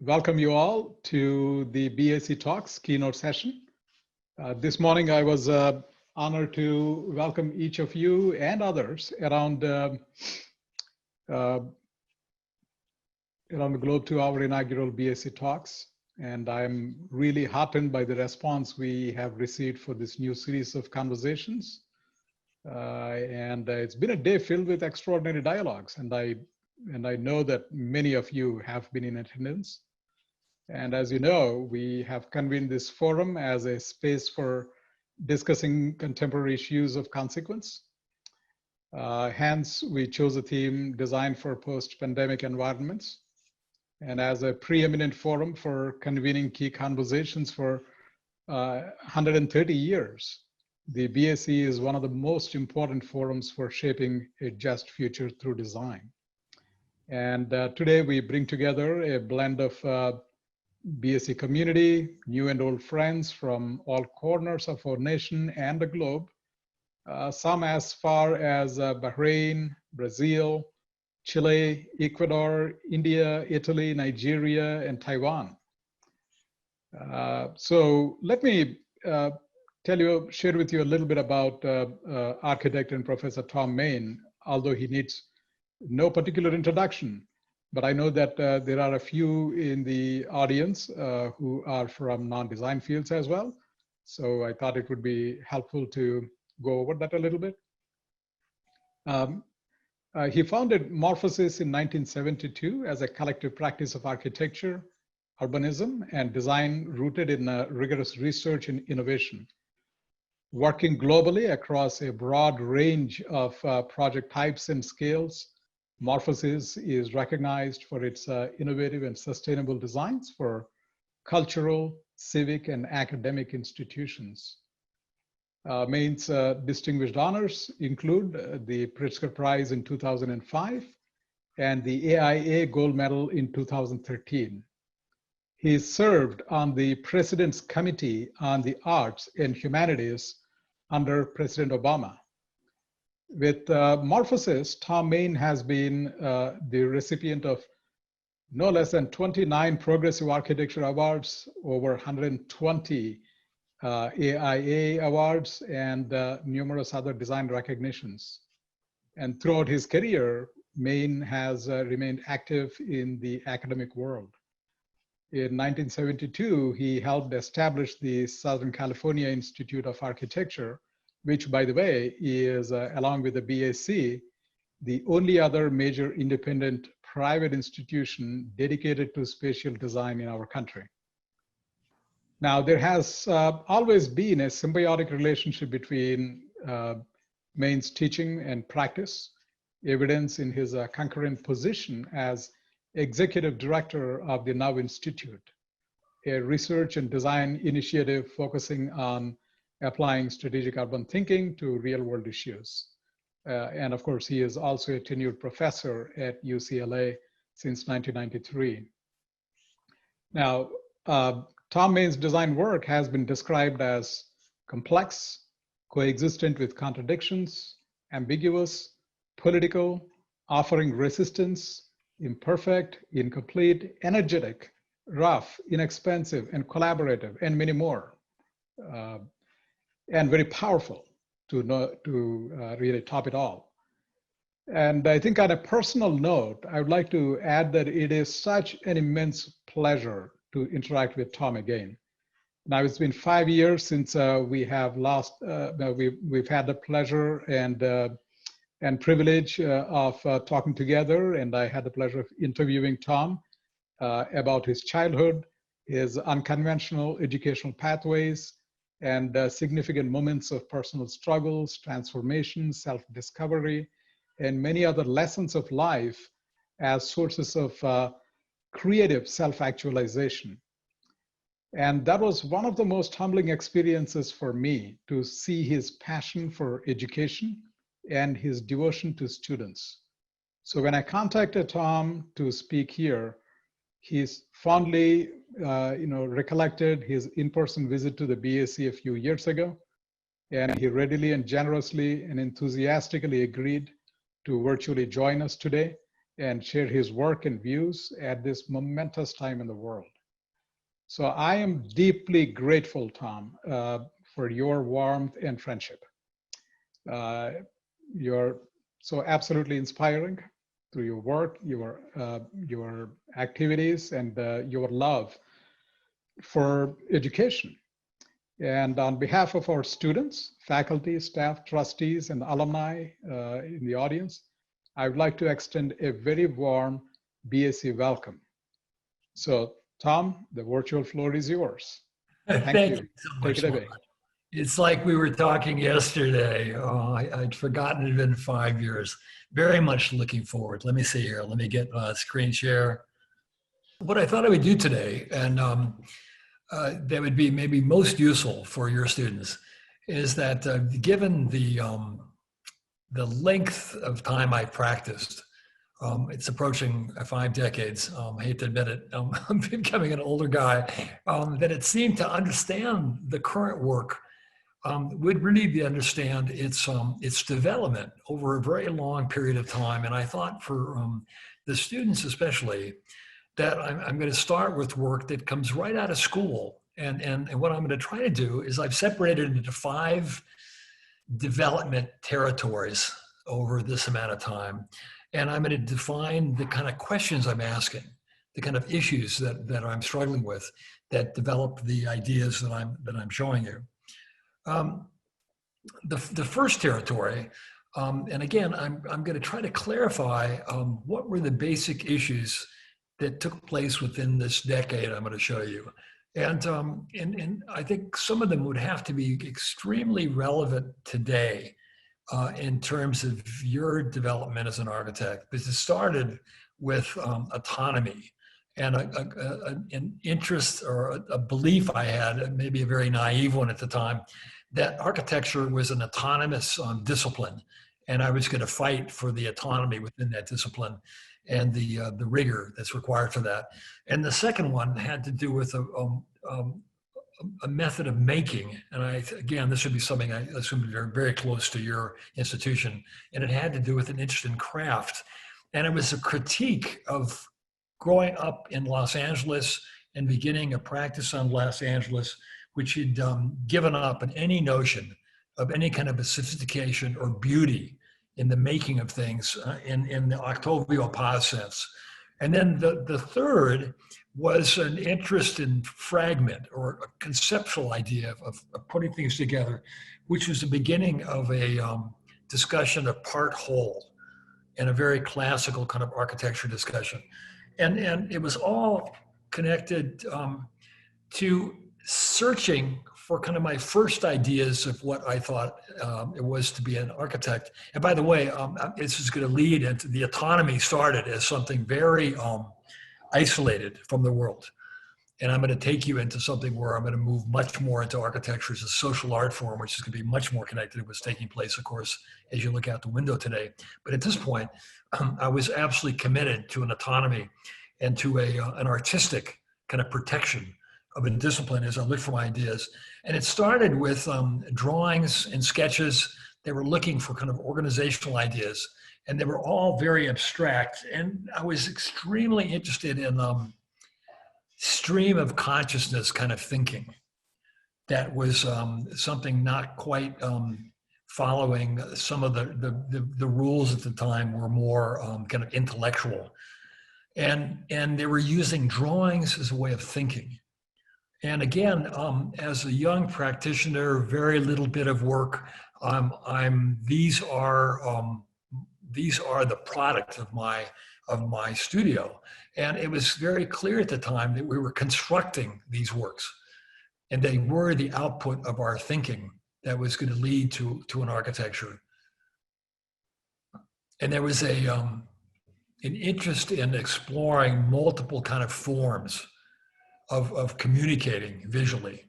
welcome you all to the BAC Talks keynote session. This morning I was honored to welcome each of you and others around the globe to our inaugural BAC Talks. And I'm really heartened by the response we have received for this new series of conversations. It's been a day filled with extraordinary dialogues, and I know that many of you have been in attendance. And as you know, we have convened this forum as a space for discussing contemporary issues of consequence. Hence, we chose a theme designed for post-pandemic environments. And as a preeminent forum for convening key conversations for 130 years, the BAC is one of the most important forums for shaping a just future through design. And today we bring together a blend of BAC community, new and old friends from all corners of our nation and the globe, some as far as Bahrain, Brazil, Chile, Ecuador, India, Italy, Nigeria, and Taiwan. So let me share with you a little bit about architect and Professor Thom Mayne, although he needs no particular introduction. But I know that there are a few in the audience who are from non-design fields as well. So I thought it would be helpful to go over that a little bit. He founded Morphosis in 1972 as a collective practice of architecture, urbanism, and design rooted in rigorous research and innovation. Working globally across a broad range of project types and scales, Morphosis is recognized for its innovative and sustainable designs for cultural, civic, and academic institutions. Mayne's distinguished honors include the Pritzker Prize in 2005 and the AIA Gold Medal in 2013. He served on the President's Committee on the Arts and Humanities under President Obama. With Morphosis, Thom Mayne has been the recipient of no less than 29 Progressive Architecture Awards, over 120 AIA awards, and numerous other design recognitions. And throughout his career, Mayne has remained active in the academic world. In 1972, he helped establish the Southern California Institute of Architecture, which, by the way, is, along with the BAC, the only other major independent private institution dedicated to spatial design in our country. Now, there has always been a symbiotic relationship between Mayne's teaching and practice, evidence in his concurrent position as executive director of the Now Institute, a research and design initiative focusing on applying strategic urban thinking to real-world issues. And of course, he is also a tenured professor at UCLA since 1993. Now, Thom Mayne's design work has been described as complex, coexistent with contradictions, ambiguous, political, offering resistance, imperfect, incomplete, energetic, rough, inexpensive, and collaborative, and many more. And very powerful to really top it all. And I think on a personal note, I would like to add that it is such an immense pleasure to interact with Thom again. Now, it's been 5 years since we have we've had the pleasure and privilege of talking together, and I had the pleasure of interviewing Thom about his childhood, his unconventional educational pathways, and significant moments of personal struggles, transformation, self-discovery, and many other lessons of life as sources of creative self-actualization. And that was one of the most humbling experiences for me, to see his passion for education and his devotion to students. So when I contacted Thom to speak here, he's fondly recollected his in-person visit to the BAC a few years ago, and he readily and generously and enthusiastically agreed to virtually join us today. and share his work and views at this momentous time in the world. So I am deeply grateful, Thom, for your warmth and friendship. You're so absolutely inspiring through your work, your activities, and your love for education. And on behalf of our students, faculty, staff, trustees, and alumni in the audience, I would like to extend a very warm BAC welcome. So, Thom, the virtual floor is yours. Thank you. So much. Take it away. It's like we were talking yesterday. Oh, I'd forgotten it had been 5 years. Very much looking forward. Let me see here. Let me get screen share. What I thought I would do today, and that would be maybe most useful for your students, is that given the length of time I've practiced, it's approaching 5 decades. I hate to admit it. I'm becoming an older guy. That it seemed to understand the current work would really be understand its development over a very long period of time. And I thought for the students especially, that I'm going to start with work that comes right out of school. And what I'm going to try to do is I've separated it into 5 development territories over this amount of time. And I'm going to define the kind of questions I'm asking, the kind of issues that I'm struggling with that develop the ideas that I'm showing you. The first territory, and again, I'm going to try to clarify what were the basic issues that took place within this decade I'm going to show you. And I think some of them would have to be extremely relevant today in terms of your development as an architect, because it started with autonomy and an interest or a belief I had, maybe a very naive one at the time, that architecture was an autonomous discipline, and I was going to fight for the autonomy within that discipline and the rigor that's required for that. And the second one had to do with a method of making. And again, this would be something I assume very, very close to your institution. And it had to do with an interest in craft. And it was a critique of growing up in Los Angeles and beginning a practice on Los Angeles, which had given up on any notion of any kind of a sophistication or beauty in the making of things in the Octavio Paz sense. And then the third was an interest in fragment or a conceptual idea of putting things together, which was the beginning of a discussion of part whole and a very classical kind of architecture discussion. And it was all connected to searching for kind of my first ideas of what I thought it was to be an architect. And by the way, this is going to lead into the autonomy started as something very isolated from the world. And I'm going to take you into something where I'm going to move much more into architecture as a social art form, which is going to be much more connected to what's taking place, of course, as you look out the window today. But at this point, I was absolutely committed to an autonomy and to an artistic kind of protection of a discipline as I looked for my ideas. And it started with drawings and sketches. They were looking for kind of organizational ideas, and they were all very abstract. And I was extremely interested in stream of consciousness kind of thinking. That was something not quite following some of the rules at the time were more kind of intellectual. And they were using drawings as a way of thinking. And again, as a young practitioner, very little bit of work. These are the product of my studio, and it was very clear at the time that we were constructing these works, and they were the output of our thinking that was going to lead to an architecture. And there was an interest in exploring multiple kind of forms of communicating visually.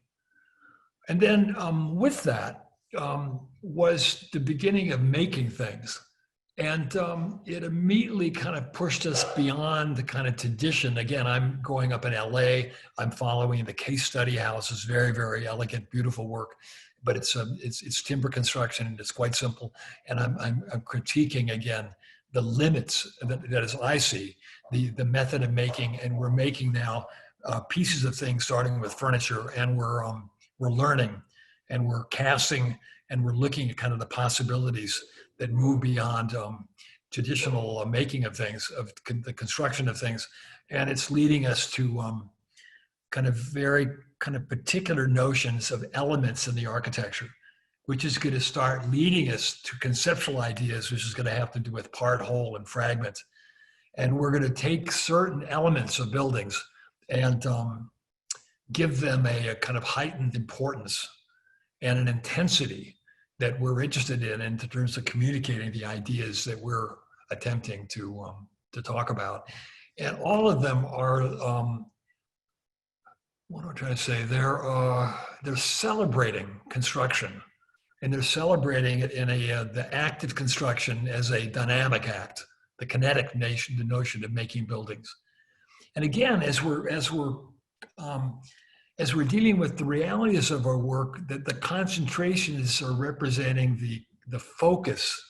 And then with that was the beginning of making things. And it immediately kind of pushed us beyond the kind of tradition. Again, I'm growing up in LA. I'm following the case study houses, very, very elegant, beautiful work. But it's timber construction and it's quite simple. And I'm critiquing again the limits that as I see, the method of making, and we're making now pieces of things starting with furniture, and we're learning, and we're casting, and we're looking at kind of the possibilities that move beyond traditional making of things, of the construction of things. And it's leading us to kind of very kind of particular notions of elements in the architecture, which is going to start leading us to conceptual ideas, which is going to have to do with part, whole, and fragment. And we're going to take certain elements of buildings and give them a kind of heightened importance and an intensity that we're interested in terms of communicating the ideas that we're attempting to talk about. And all of them are, what am I trying to say? They're celebrating construction, and they're celebrating it in the act of construction as a dynamic act, the kinetic notion of making buildings. And again, as we're dealing with the realities of our work, that the concentrations are representing the focus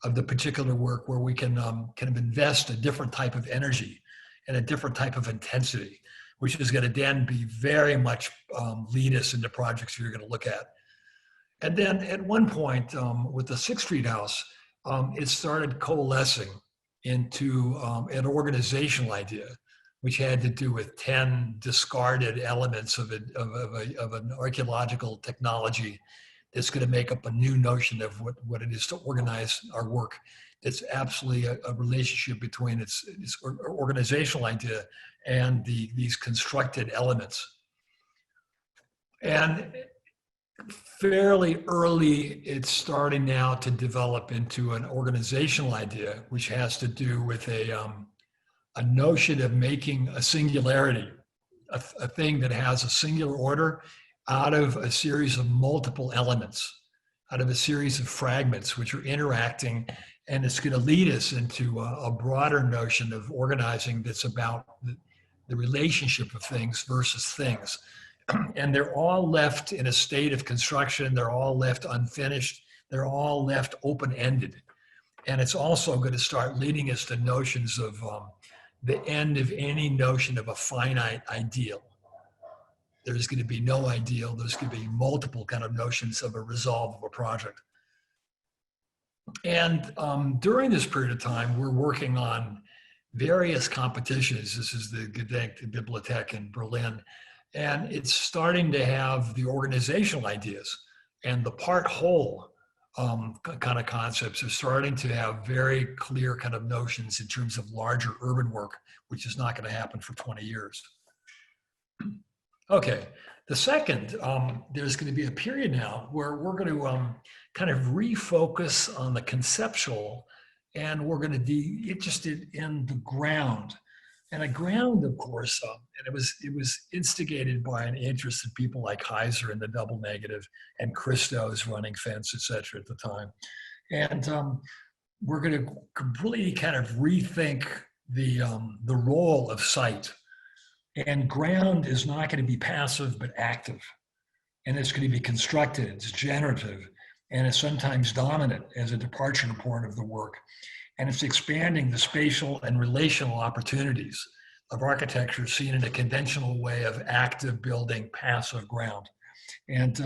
of the particular work, where we can kind of invest a different type of energy and a different type of intensity, which is going to then be very much lead us into projects you're going to look at. And then at one point with the 6th Street House, it started coalescing into an organizational idea, which had to do with 10 discarded elements of an archaeological technology that's going to make up a new notion of what it is to organize our work. It's absolutely a relationship between its organizational idea and these constructed elements. And fairly early, it's starting now to develop into an organizational idea, which has to do with a notion of making a singularity, a thing that has a singular order out of a series of multiple elements, out of a series of fragments which are interacting. And it's going to lead us into a broader notion of organizing that's about the relationship of things versus things. And they're all left in a state of construction. They're all left unfinished. They're all left open-ended. And it's also going to start leading us to notions of the end of any notion of a finite ideal. There's going to be no ideal. There's going to be multiple kind of notions of a resolve of a project. And during this period of time, we're working on various competitions. This is the Gedenkbibliothek in Berlin. And it's starting to have the organizational ideas, and the part whole kind of concepts are starting to have very clear kind of notions in terms of larger urban work, which is not going to happen for 20 years. Okay, the second, there's going to be a period now where we're going to kind of refocus on the conceptual, and we're going to be interested in the ground. And a ground, of course, and it was instigated by an interest in people like Heiser in the double negative and Christo's running fence, et cetera, at the time. And we're going to completely kind of rethink the role of site. And ground is not going to be passive, but active. And it's going to be constructed, it's generative, and it's sometimes dominant as a departure point of the work. And it's expanding the spatial and relational opportunities of architecture seen in a conventional way of active building, passive ground. And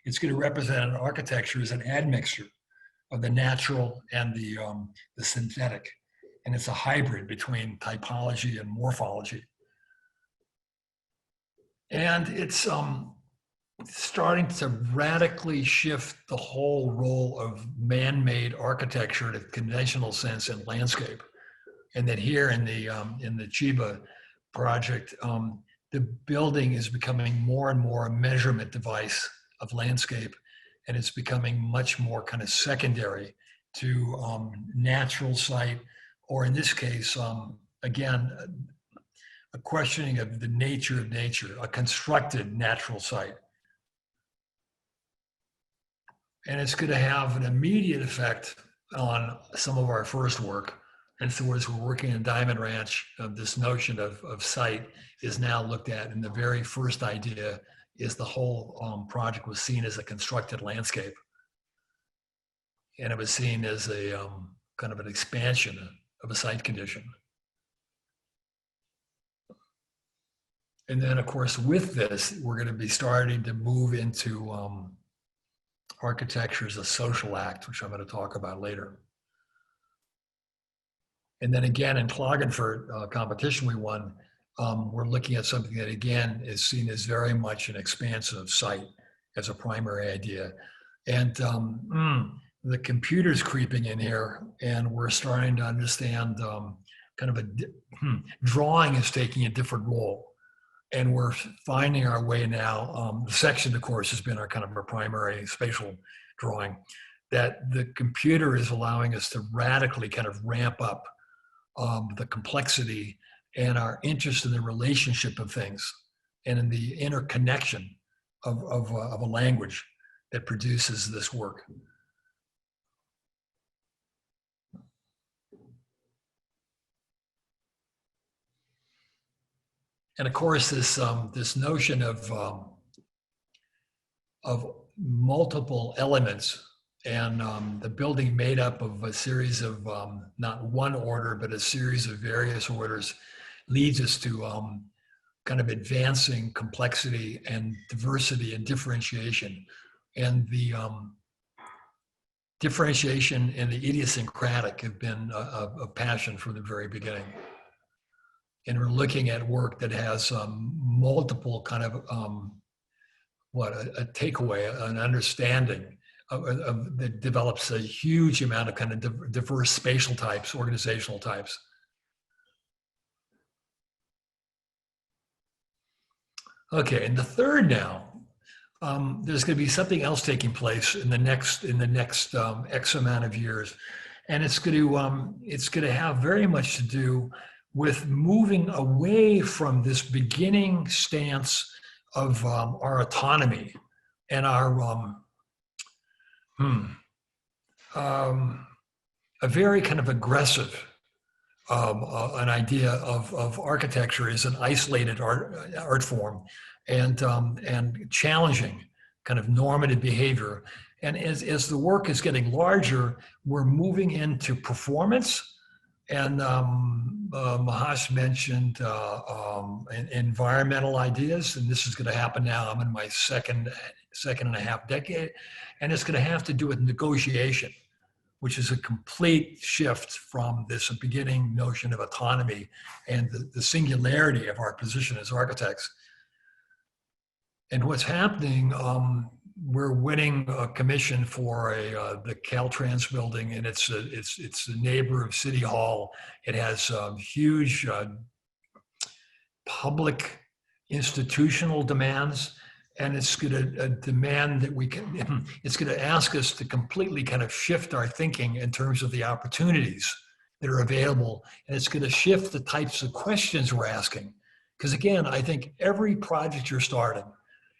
it's going to represent an architecture as an admixture of the natural and the synthetic. And it's a hybrid between typology and morphology. And it's starting to radically shift the whole role of man-made architecture in a conventional sense in landscape. And that here in the Chiba project, the building is becoming more and more a measurement device of landscape, and it's becoming much more kind of secondary to natural site, or in this case, again, a questioning of the nature of nature, a constructed natural site. And it's going to have an immediate effect on some of our first work. And so as we're working in Diamond Ranch, this notion of site is now looked at, and the very first idea is the whole project was seen as a constructed landscape. And it was seen as a kind of an expansion of a site condition. And then, of course, with this, we're going to be starting to move into architecture as a social act, which I'm going to talk about later. And then again, in Klagenfurt competition we won, we're looking at something that, again, is seen as very much an expansive site as a primary idea. And the computer's creeping in here, and we're starting to understand kind of drawing is taking a different role. And we're finding our way now. The section, of course, has been our kind of our primary spatial drawing, that the computer is allowing us to radically kind of ramp up the complexity and our interest in the relationship of things and in the interconnection of a language that produces this work. And of course, this notion of multiple elements and the building made up of a series of not one order, but a series of various orders leads us to kind of advancing complexity and diversity and differentiation. And the differentiation and the idiosyncratic have been a passion from the very beginning. And we're looking at work that has multiple kind of, a takeaway, an understanding that develops a huge amount of kind of diverse spatial types, organizational types. Okay, and the third now, there's going to be something else taking place in the next X amount of years, and it's going to have very much to do with moving away from this beginning stance of our autonomy and our a very kind of aggressive an idea of architecture as an isolated art form and challenging kind of normative behavior. And as the work is getting larger, we're moving into performance. And Mahesh mentioned environmental ideas, and this is going to happen now. I'm in my second and a half decade, and it's going to have to do with negotiation, which is a complete shift from this beginning notion of autonomy and the singularity of our position as architects. And what's happening, we're winning a commission for the Caltrans building, and it's the neighbor of City Hall. It has huge public institutional demands, and it's going to demand that we can. It's going to ask us to completely kind of shift our thinking in terms of the opportunities that are available, and it's going to shift the types of questions we're asking. Because again, I think every project you're starting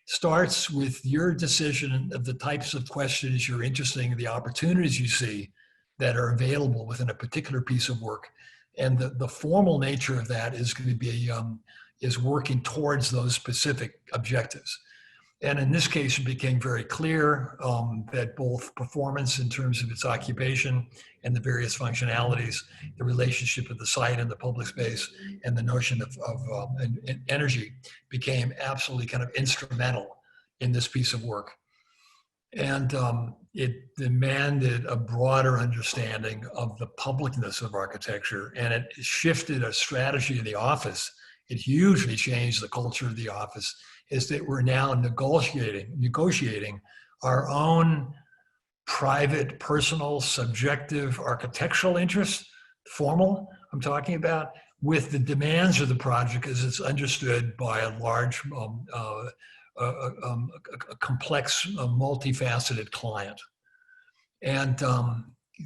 starts with your decision of the types of questions you're interested in, the opportunities you see that are available within a particular piece of work. And the formal nature of that is going to be, is working towards those specific objectives. And in this case, it became very clear that both performance in terms of its occupation and the various functionalities, the relationship of the site and the public space, and the notion of energy became absolutely kind of instrumental in this piece of work. And it demanded a broader understanding of the publicness of architecture, and it shifted a strategy in the office. It hugely changed the culture of the office, is that we're now negotiating our own private, personal, subjective architectural interests, formal, I'm talking about, with the demands of the project as it's understood by a large, a complex, multifaceted client. And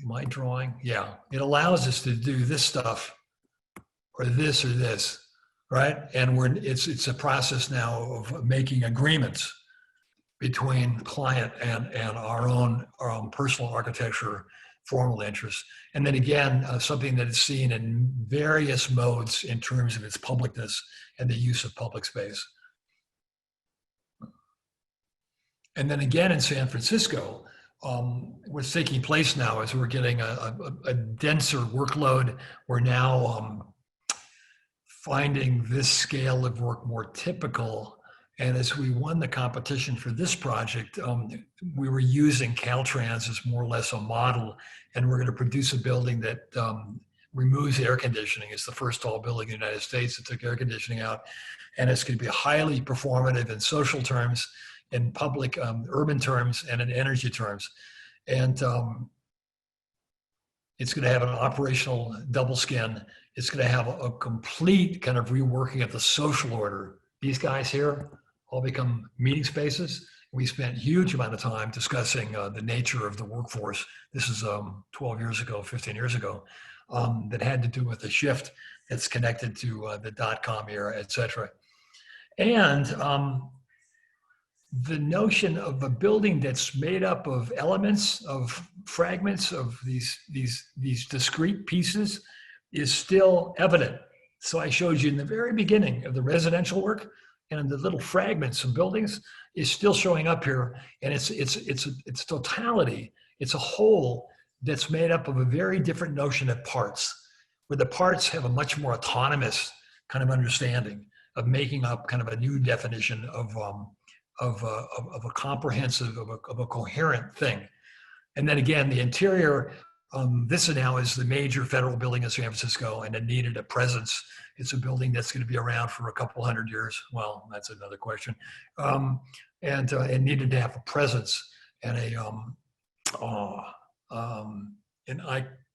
my drawing, yeah, it allows us to do this stuff or this. Right, and it's a process now of making agreements between client and our own personal architecture formal interests, and then again something that is seen in various modes in terms of its publicness and the use of public space. And then again in San Francisco, what's taking place now is we're getting a denser workload. We're now finding this scale of work more typical. And as we won the competition for this project, we were using Caltrans as more or less a model, and we're going to produce a building that removes air conditioning. It's the first tall building in the United States that took air conditioning out, and it's going to be highly performative in social terms, in public urban terms, and in energy terms. And it's going to have an operational double skin. It's going to have a complete kind of reworking of the social order. These guys here all become meeting spaces. We spent a huge amount of time discussing the nature of the workforce. This is 12 years ago, 15 years ago, that had to do with the shift that's connected to the dot-com era, et cetera. And the notion of a building that's made up of elements, of fragments, of these discrete pieces is still evident. So I showed you in the very beginning of the residential work, and the little fragments of buildings is still showing up here, and it's totality. It's a whole that's made up of a very different notion of parts, where the parts have a much more autonomous kind of understanding of making up kind of a new definition of a comprehensive, of a coherent thing. And then again, the interior, this now is the major federal building in San Francisco, and it needed a presence. It's a building that's going to be around for a couple hundred years. Well, that's another question. And it needed to have a presence and an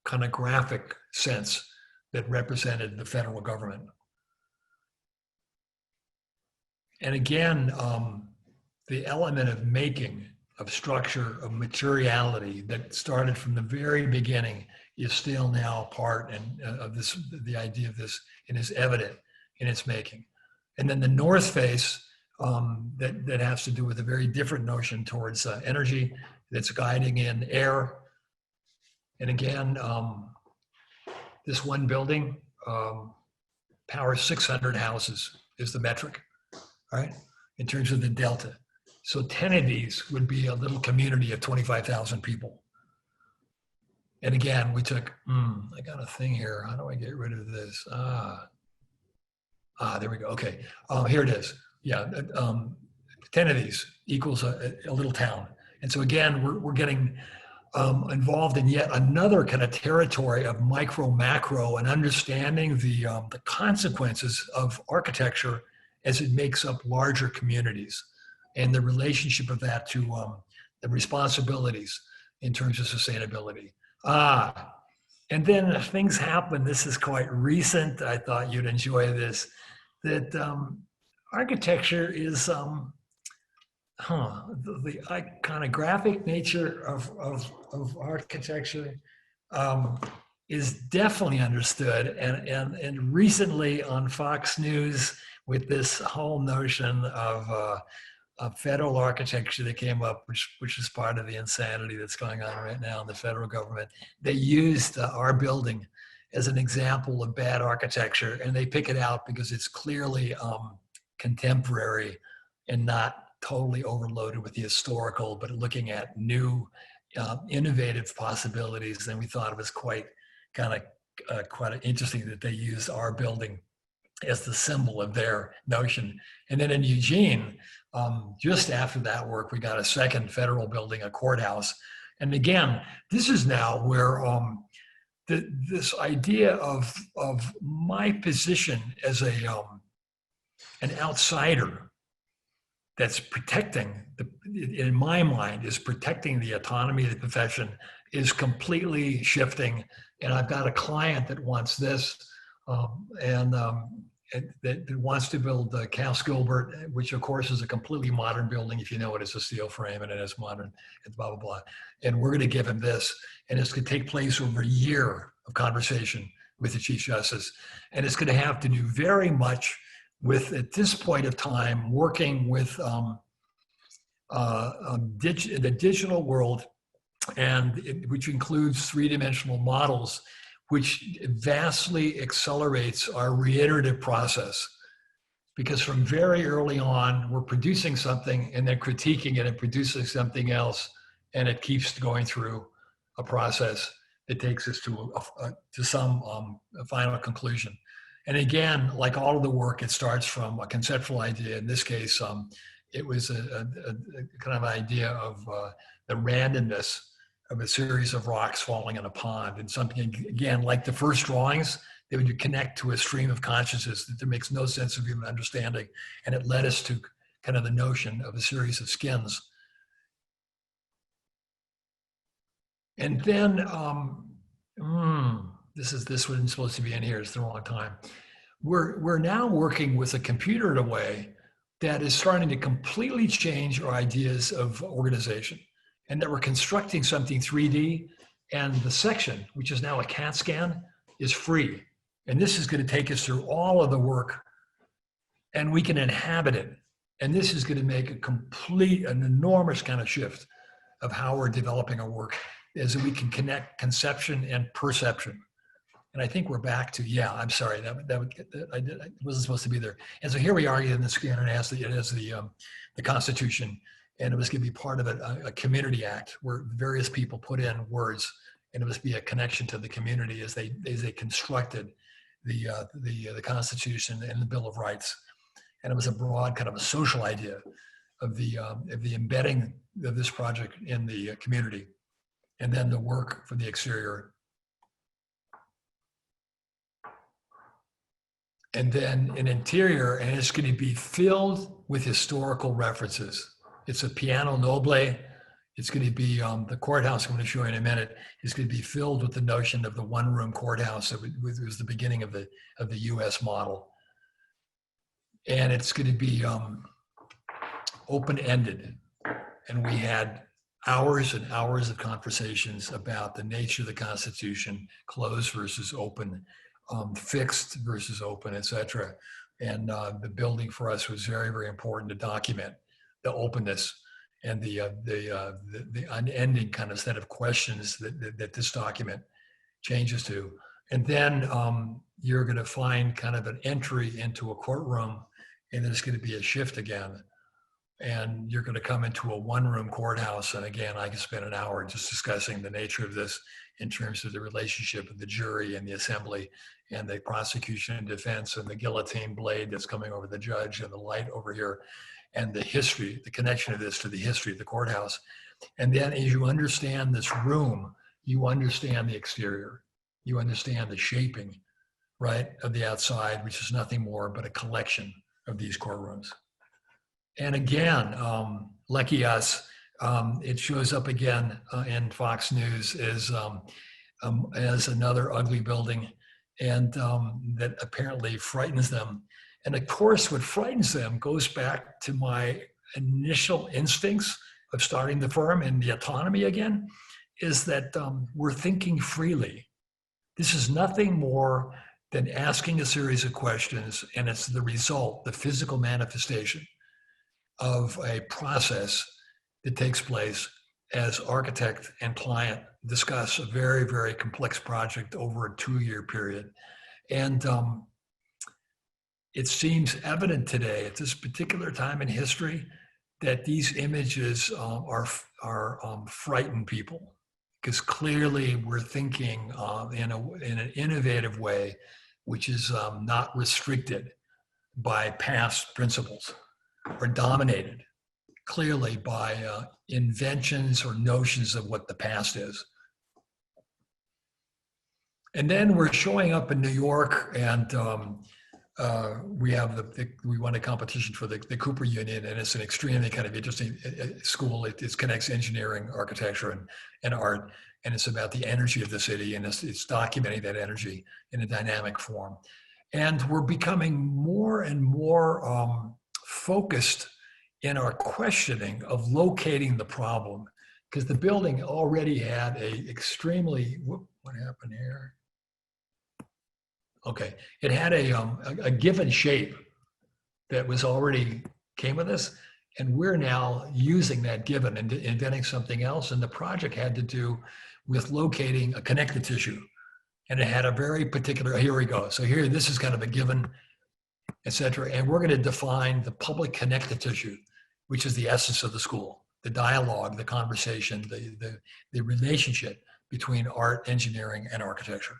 iconographic sense that represented the federal government. And again, the element of making, of structure, of materiality that started from the very beginning is still now part of this, the idea of this, and is evident in its making. And then the north face, that has to do with a very different notion towards energy that's guiding in air. And again, this one building powers 600 houses is the metric, right? In terms of the delta. So 10 of these would be a little community of 25,000 people. And again, we took, I got a thing here. How do I get rid of this? There we go. Okay, here it is. Yeah, 10 of these equals a little town. And so again, we're getting involved in yet another kind of territory of micro, macro, and understanding the consequences of architecture as it makes up larger communities, and the relationship of that to the responsibilities in terms of sustainability. And then things happen. This is quite recent. I thought you'd enjoy this. That architecture is the iconographic nature of architecture is definitely understood. And recently on Fox News, with this whole notion of federal architecture that came up, which is part of the insanity that's going on right now in the federal government. They used our building as an example of bad architecture, and they pick it out because it's clearly contemporary and not totally overloaded with the historical, but looking at new, innovative possibilities. And we thought it was quite interesting that they used our building as the symbol of their notion. And then in Eugene, just after that work, we got a second federal building, a courthouse. And again, this is now where this idea of my position as an outsider that's protecting, in my mind, is protecting the autonomy of the profession is completely shifting. And I've got a client that wants this, that wants to build Cass Gilbert, which of course is a completely modern building. If you know it, it's a steel frame and it is modern, it's blah, blah, blah. And we're gonna give him this. And it's gonna take place over a year of conversation with the Chief Justice. And it's gonna have to do very much with, at this point of time, working with the digital world, and which includes three-dimensional models, which vastly accelerates our reiterative process. Because from very early on, we're producing something and then critiquing it and producing something else and it keeps going through a process that takes us to some final conclusion. And again, like all of the work, it starts from a conceptual idea. In this case, it was a kind of idea of the randomness of a series of rocks falling in a pond, and something, again, like the first drawings, they would connect to a stream of consciousness that there makes no sense of even understanding. And it led us to kind of the notion of a series of skins. And then, this wasn't supposed to be in here, it's the wrong time. We're now working with a computer in a way that is starting to completely change our ideas of organization, and that we're constructing something 3D, and the section, which is now a CAT scan, is free. And this is going to take us through all of the work, and we can inhabit it. And this is going to make an enormous kind of shift of how we're developing our work, is that we can connect conception and perception. And I think we're back to, yeah, I'm sorry, I wasn't supposed to be there. And so here we are in the scanner, and it has the Constitution, and it was going to be part of a community act where various people put in words, and it was be a connection to the community as they constructed the Constitution and the Bill of Rights. And it was a broad kind of a social idea of the embedding of this project in the community, and then the work from the exterior. And then an interior, and it's going to be filled with historical references. It's a piano nobile. It's going to be the courthouse I'm going to show you in a minute. Is going to be filled with the notion of the one-room courthouse that was the beginning of the U.S. model. And it's going to be open-ended. And we had hours and hours of conversations about the nature of the Constitution, closed versus open, fixed versus open, et cetera. And the building for us was very, very important to document the openness and the unending kind of set of questions that this document changes to. And then you're going to find kind of an entry into a courtroom, and there's going to be a shift again. And you're going to come into a one-room courthouse. And again, I can spend an hour just discussing the nature of this in terms of the relationship of the jury and the assembly and the prosecution and defense and the guillotine blade that's coming over the judge and the light over here, and the history, the connection of this to the history of the courthouse. And then as you understand this room, you understand the exterior. You understand the shaping, right, of the outside, which is nothing more but a collection of these courtrooms. And again, lucky us, it shows up again in Fox News as another ugly building, and that apparently frightens them. And of course, what frightens them goes back to my initial instincts of starting the firm and the autonomy again, is that we're thinking freely. This is nothing more than asking a series of questions, and it's the result, the physical manifestation of a process that takes place as architect and client discuss a very, very complex project over a 2-year period. And it seems evident today at this particular time in history that these images are frighten people, because clearly we're thinking in an innovative way, which is not restricted by past principles or dominated clearly by inventions or notions of what the past is. And then we're showing up in New York, and we have we won a competition for the Cooper Union, and it's an extremely kind of interesting school. It connects engineering, architecture, and art, and it's about the energy of the city, and it's documenting that energy in a dynamic form. And we're becoming more and more focused in our questioning of locating the problem, because the building already had a extremely, what happened here? Okay, it had a given shape that was already came with us, and we're now using that given and inventing something else. And the project had to do with locating a connective tissue, and it had a very particular. Here we go. So here, this is kind of a given, et cetera. And we're going to define the public connective tissue, which is the essence of the school. the dialogue, the conversation, the relationship between art, engineering, and architecture.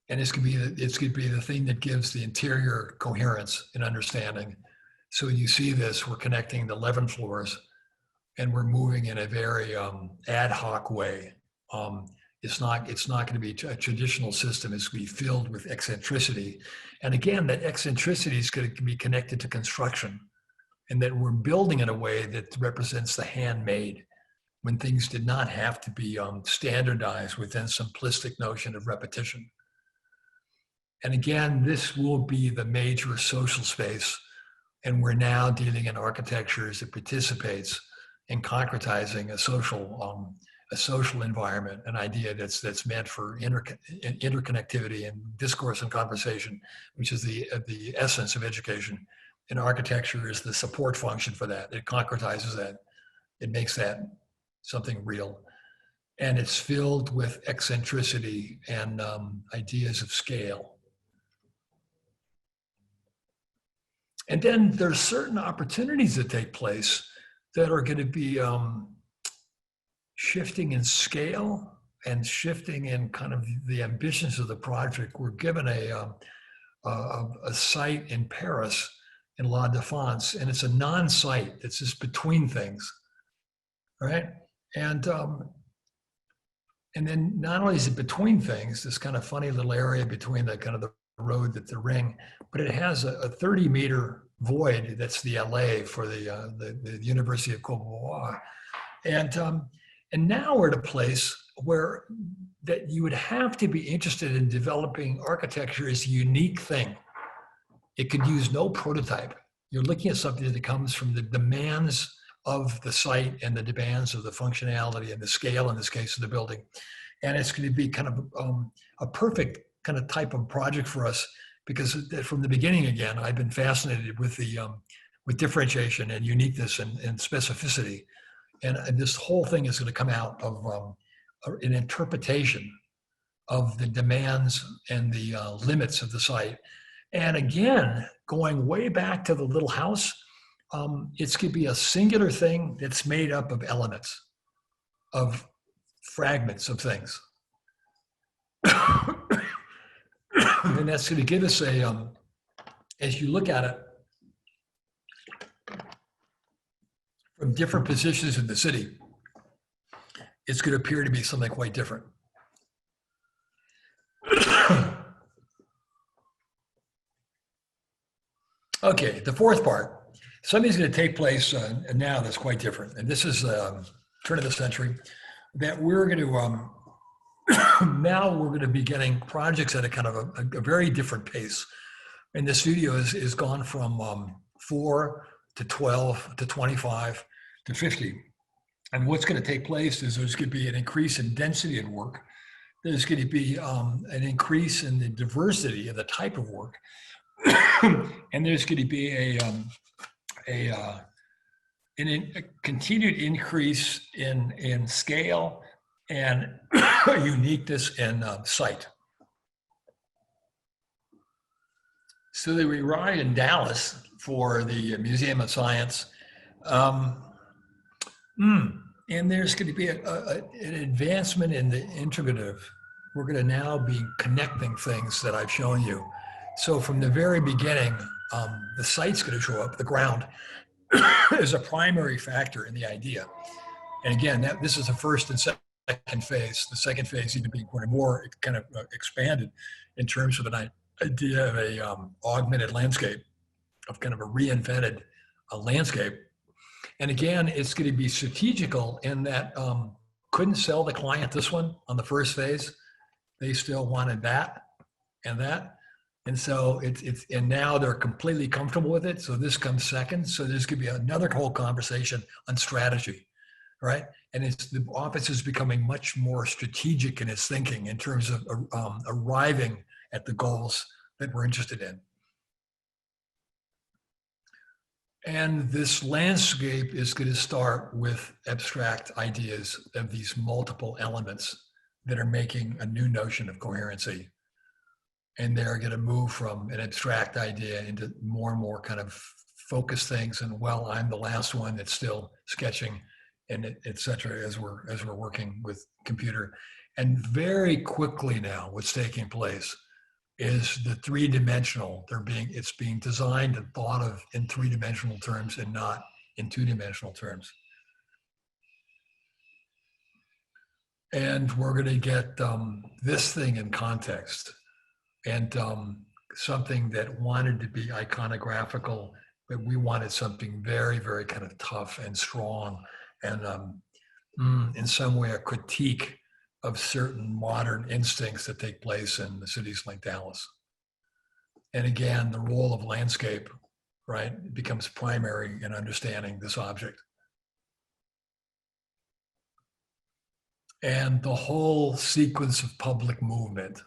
And it's going to be the thing that gives the interior coherence and understanding. So when you see this, we're connecting the 11 floors, and we're moving in a very ad hoc way. It's not going to be a traditional system. It's going to be filled with eccentricity. And again, that eccentricity is going to be connected to construction, and that we're building in a way that represents the handmade, when things did not have to be standardized within simplistic notion of repetition. And again, this will be the major social space, and we're now dealing in architecture as it participates in concretizing a social environment, an idea that's meant for interconnectivity and discourse and conversation, which is the essence of education. And architecture is the support function for that. It concretizes that. It makes that something real. And it's filled with eccentricity and ideas of scale. And then there's certain opportunities that take place that are going to be shifting in scale and shifting in kind of the ambitions of the project. We're given a site in Paris, in La Défense, and it's a non-site. It's just between things, right? And then not only is it between things, this kind of funny little area between the kind of the road that the ring, but it has a 30-meter void that's the LA for the University of Courbevoie. And now we're at a place where that you would have to be interested in developing architecture as a unique thing. It could use no prototype. You're looking at something that comes from the demands of the site and the demands of the functionality and the scale, in this case, of the building. And it's going to be kind of a perfect kind of type of project for us, because from the beginning, again, I've been fascinated with with differentiation and uniqueness and specificity. And this whole thing is going to come out of an interpretation of the demands and the limits of the site. And again, going way back to the little house, it's going to be a singular thing that's made up of elements, of fragments of things. And that's going to give us as you look at it from different positions in the city, it's going to appear to be something quite different. Okay, the fourth part. Something's going to take place now that's quite different. And this is turn of the century, that we're going to, now we're going to be getting projects at a kind of a very different pace. And the studio is gone from 4 to 12 to 25 to 50. And what's going to take place is there's going to be an increase in density of work. There's going to be an increase in the diversity of the type of work. And there's going to be a continued increase in scale and uniqueness in site. So that we arrived in Dallas for the Museum of Science. And there's going to be an advancement in the integrative. We're going to now be connecting things that I've shown you. So from the very beginning, the site's going to show up, the ground, is a primary factor in the idea. And again, this is the first and second phase. The second phase even being more kind of expanded in terms of an idea of a augmented landscape, of kind of a reinvented landscape. And again, it's going to be strategical in that couldn't sell the client this one on the first phase. They still wanted that and that. And so and now they're completely comfortable with it. So this comes second. So there's going to be another whole conversation on strategy, right? And the office is becoming much more strategic in its thinking in terms of arriving at the goals that we're interested in. And this landscape is going to start with abstract ideas of these multiple elements that are making a new notion of coherency. And they're going to move from an abstract idea into more and more kind of focused things. And well, I'm the last one that's still sketching, and et cetera, as we're working with computer. And very quickly now, what's taking place is the three-dimensional. It's being designed and thought of in three-dimensional terms and not in two-dimensional terms. And we're going to get this thing in context, and something that wanted to be iconographical, but we wanted something very, very kind of tough and strong, and in some way a critique of certain modern instincts that take place in the cities like Dallas. And again, the role of landscape, right, becomes primary in understanding this object. And the whole sequence of public movement,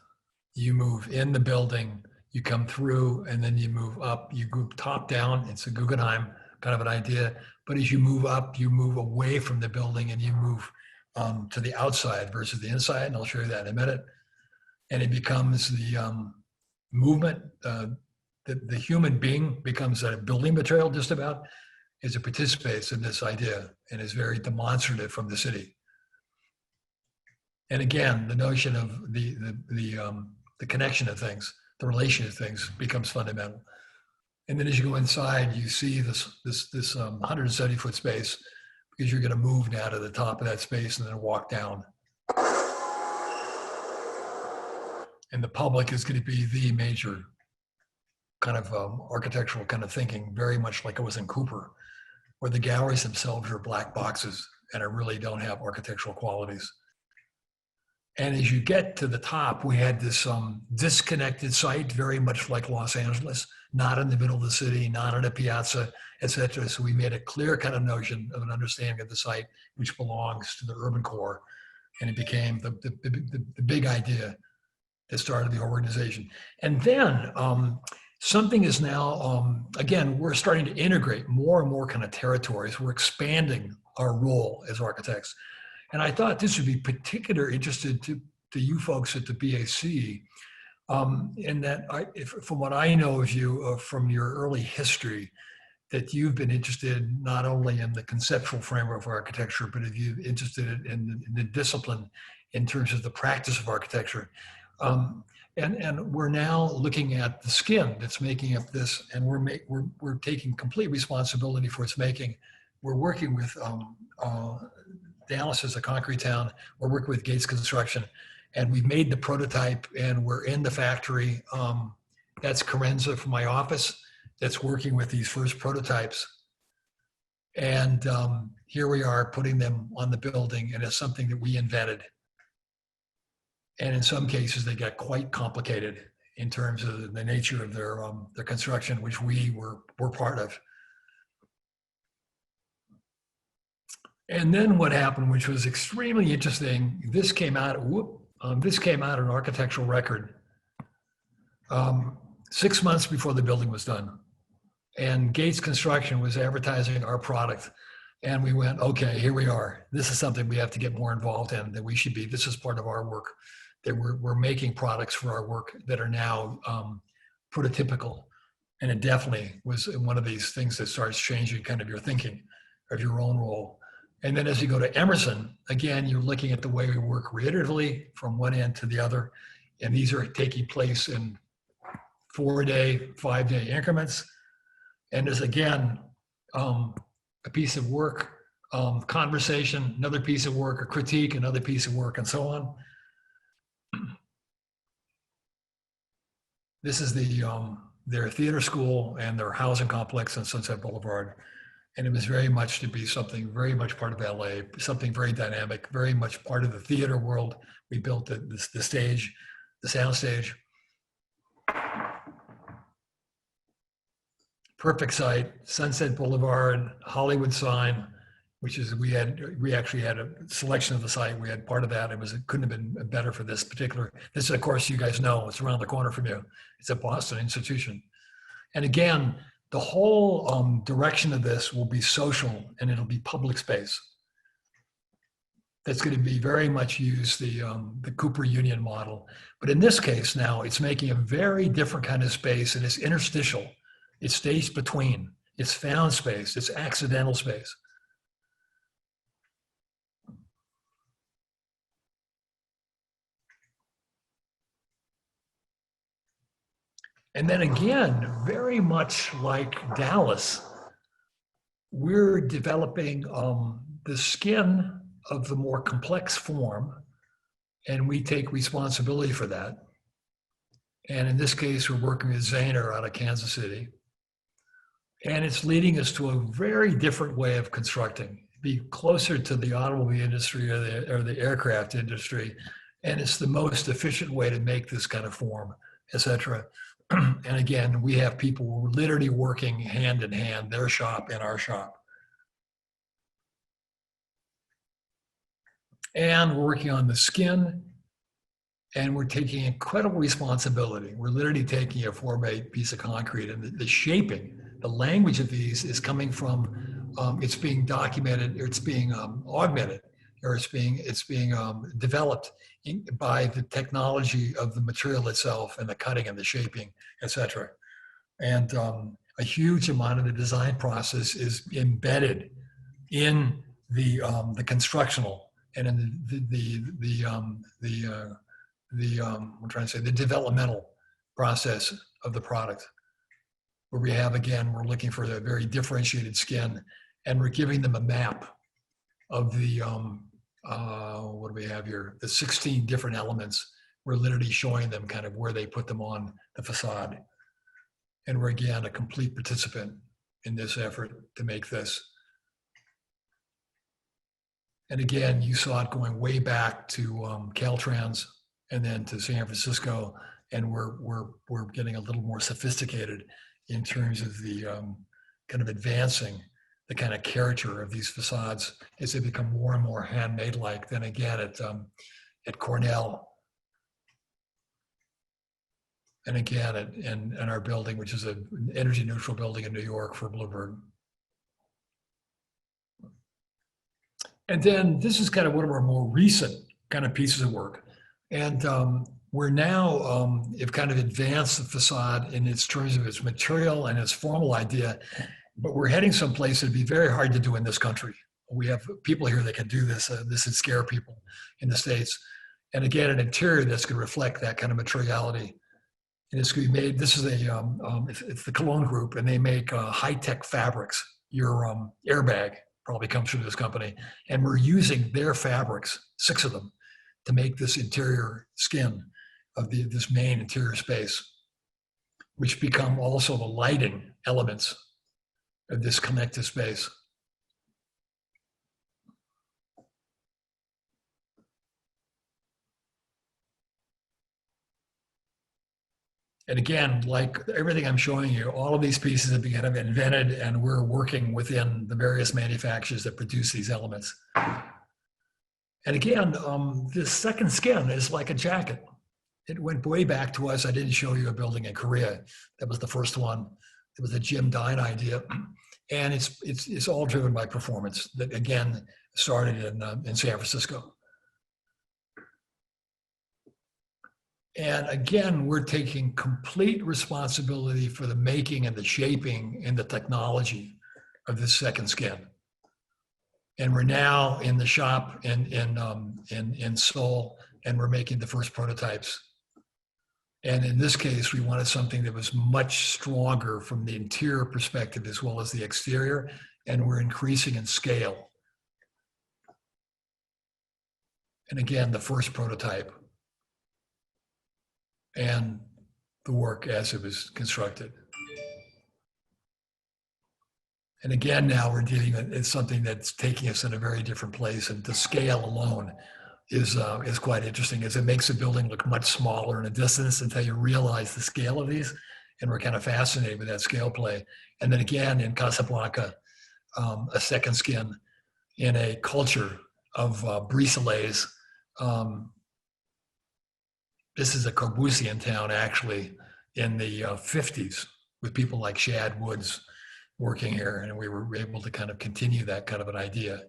you move in the building, you come through, and then you move up, you go top down. It's a Guggenheim kind of an idea. But as you move up, you move away from the building and you move to the outside versus the inside. And I'll show you that in a minute. And it becomes the movement. The human being becomes a building material just about as it participates in this idea and is very demonstrative from the city. And again, the notion of the connection of things, the relation of things becomes fundamental. And then as you go inside, you see this 170-foot space, because you're going to move now to the top of that space and then walk down. And the public is going to be the major kind of architectural kind of thinking, very much like it was in Cooper, where the galleries themselves are black boxes and really don't have architectural qualities. And as you get to the top, we had this disconnected site, very much like Los Angeles, not in the middle of the city, not on a piazza, et cetera. So we made a clear kind of notion of an understanding of the site, which belongs to the urban core. And it became the big idea that started the organization. And then something is now, again, we're starting to integrate more and more kind of territories. We're expanding our role as architects. And I thought this would be particularly interested to you folks at the BAC, in that from what I know of you from your early history, that you've been interested not only in the conceptual framework of architecture, but if you're interested in the discipline in terms of the practice of architecture. And we're now looking at the skin that's making up this, and we're taking complete responsibility for its making. We're working with Dallas is a concrete town. We're working with Gates Construction, and we've made the prototype, and we're in the factory. That's Carenza from my office that's working with these first prototypes. And here we are putting them on the building, and it's something that we invented. And in some cases, they got quite complicated in terms of the nature of their construction, which we were part of. And then what happened, which was extremely interesting, this came out an architectural record 6 months before the building was done. And Gates Construction was advertising our product. And we went, okay, here we are. This is something we have to get more involved in, that we should be, this is part of our work, that we're making products for our work that are now prototypical. And it definitely was one of these things that starts changing kind of your thinking of your own role. And then as you go to Emerson, again, you're looking at the way we work reiteratively from one end to the other. And these are taking place in 4-day, 5-day increments. And there's, again, a piece of work, conversation, another piece of work, a critique, another piece of work, and so on. This is their theater school and their housing complex on Sunset Boulevard. And it was very much to be something very much part of LA, something very dynamic, very much part of the theater world. We built the stage, the sound stage. Perfect site, Sunset Boulevard, Hollywood sign, which is, we actually had a selection of the site. We had part of that. It couldn't have been better for this particular. This, of course, you guys know, it's around the corner from you. It's a Boston institution. And again, the whole direction of this will be social, and it'll be public space. that's going to be very much use the Cooper Union model. But in this case now, it's making a very different kind of space, and it's interstitial. It's staged between. It's found space. It's accidental space. And then again, very much like Dallas, we're developing the skin of the more complex form, and we take responsibility for that. And in this case, we're working with Zahner out of Kansas City. And it's leading us to a very different way of constructing, be closer to the automobile industry or the aircraft industry. And it's the most efficient way to make this kind of form, et cetera. And again, we have people who are literally working hand in hand, their shop and our shop. And we're working on the skin, and we're taking incredible responsibility. We're literally taking a 4x8 piece of concrete, and the shaping, the language of these is coming from, it's being documented, or it's being augmented, or it's being developed by the technology of the material itself and the cutting and the shaping, et cetera. And a huge amount of the design process is embedded in the constructional and in I'm trying to say the developmental process of the product, where we have, again, we're looking for a very differentiated skin, and we're giving them a map of the what do we have here? The 16 different elements. We're literally showing them kind of where they put them on the facade. And we're, again, a complete participant in this effort to make this. And again, you saw it going way back to Caltrans and then to San Francisco. And we're getting a little more sophisticated in terms of the kind of advancing the kind of character of these facades as they become more and more handmade-like. Then again, at Cornell, and again in our building, which is an energy-neutral building in New York for Bloomberg. And then this is kind of one of our more recent kind of pieces of work. And we're now have kind of advanced the facade in its terms of its material and its formal idea, but we're heading someplace that'd be very hard to do in this country. We have people here that can do this. This would scare people in the States. And again, an interior that's going to reflect that kind of materiality. And it's going to be made, this is it's the Cologne Group, and they make high-tech fabrics. Your airbag probably comes from this company. And we're using their fabrics, 6 of them, to make this interior skin of this main interior space, which become also the lighting elements of this connective space. And again, like everything I'm showing you, all of these pieces have been kind of invented, and we're working within the various manufacturers that produce these elements. And again, this second skin is like a jacket. It went way back to us. I didn't show you a building in Korea. That was the first one. It was a Jim Dine idea. And it's all driven by performance that, again, started in San Francisco. And again, we're taking complete responsibility for the making and the shaping and the technology of this second skin. And we're now in the shop in Seoul, and we're making the first prototypes. And in this case, we wanted something that was much stronger from the interior perspective as well as the exterior, and we're increasing in scale. And again, the first prototype and the work as it was constructed. And again, now we're dealing with something that's taking us in a very different place, and the scale alone is quite interesting, as it makes the building look much smaller in a distance until you realize the scale of these. And we're kind of fascinated with that scale play. And then again, in Casablanca, a second skin in a culture of Bricelets. This is a Corbusian town, actually, in the 50s, with people like Shad Woods working here, and we were able to kind of continue that kind of an idea.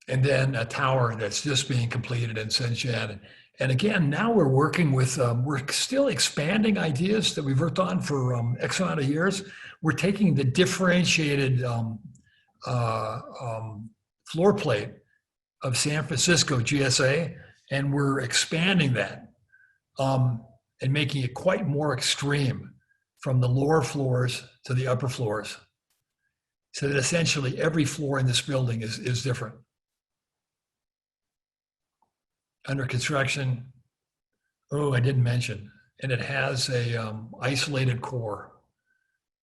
and then a tower that's just being completed in Shenzhen. And again, now we're working with, we're still expanding ideas that we've worked on for X amount of years. We're taking the differentiated floor plate of San Francisco GSA, and we're expanding that and making it quite more extreme from the lower floors to the upper floors, so that essentially every floor in this building is different. Under construction, oh, I didn't mention, and it has a isolated core.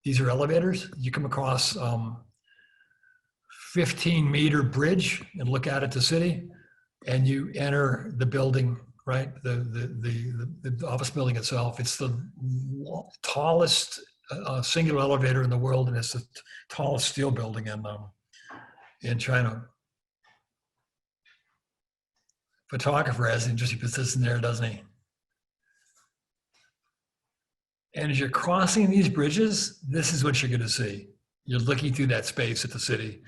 These are elevators. You come across 15-meter bridge and look out at the city, and you enter the building, right? The office building itself. It's the tallest singular elevator in the world, and it's the tallest steel building in China. Photographer has an interesting position there, doesn't he? And as you're crossing these bridges, this is what you're going to see. You're looking through that space at the city.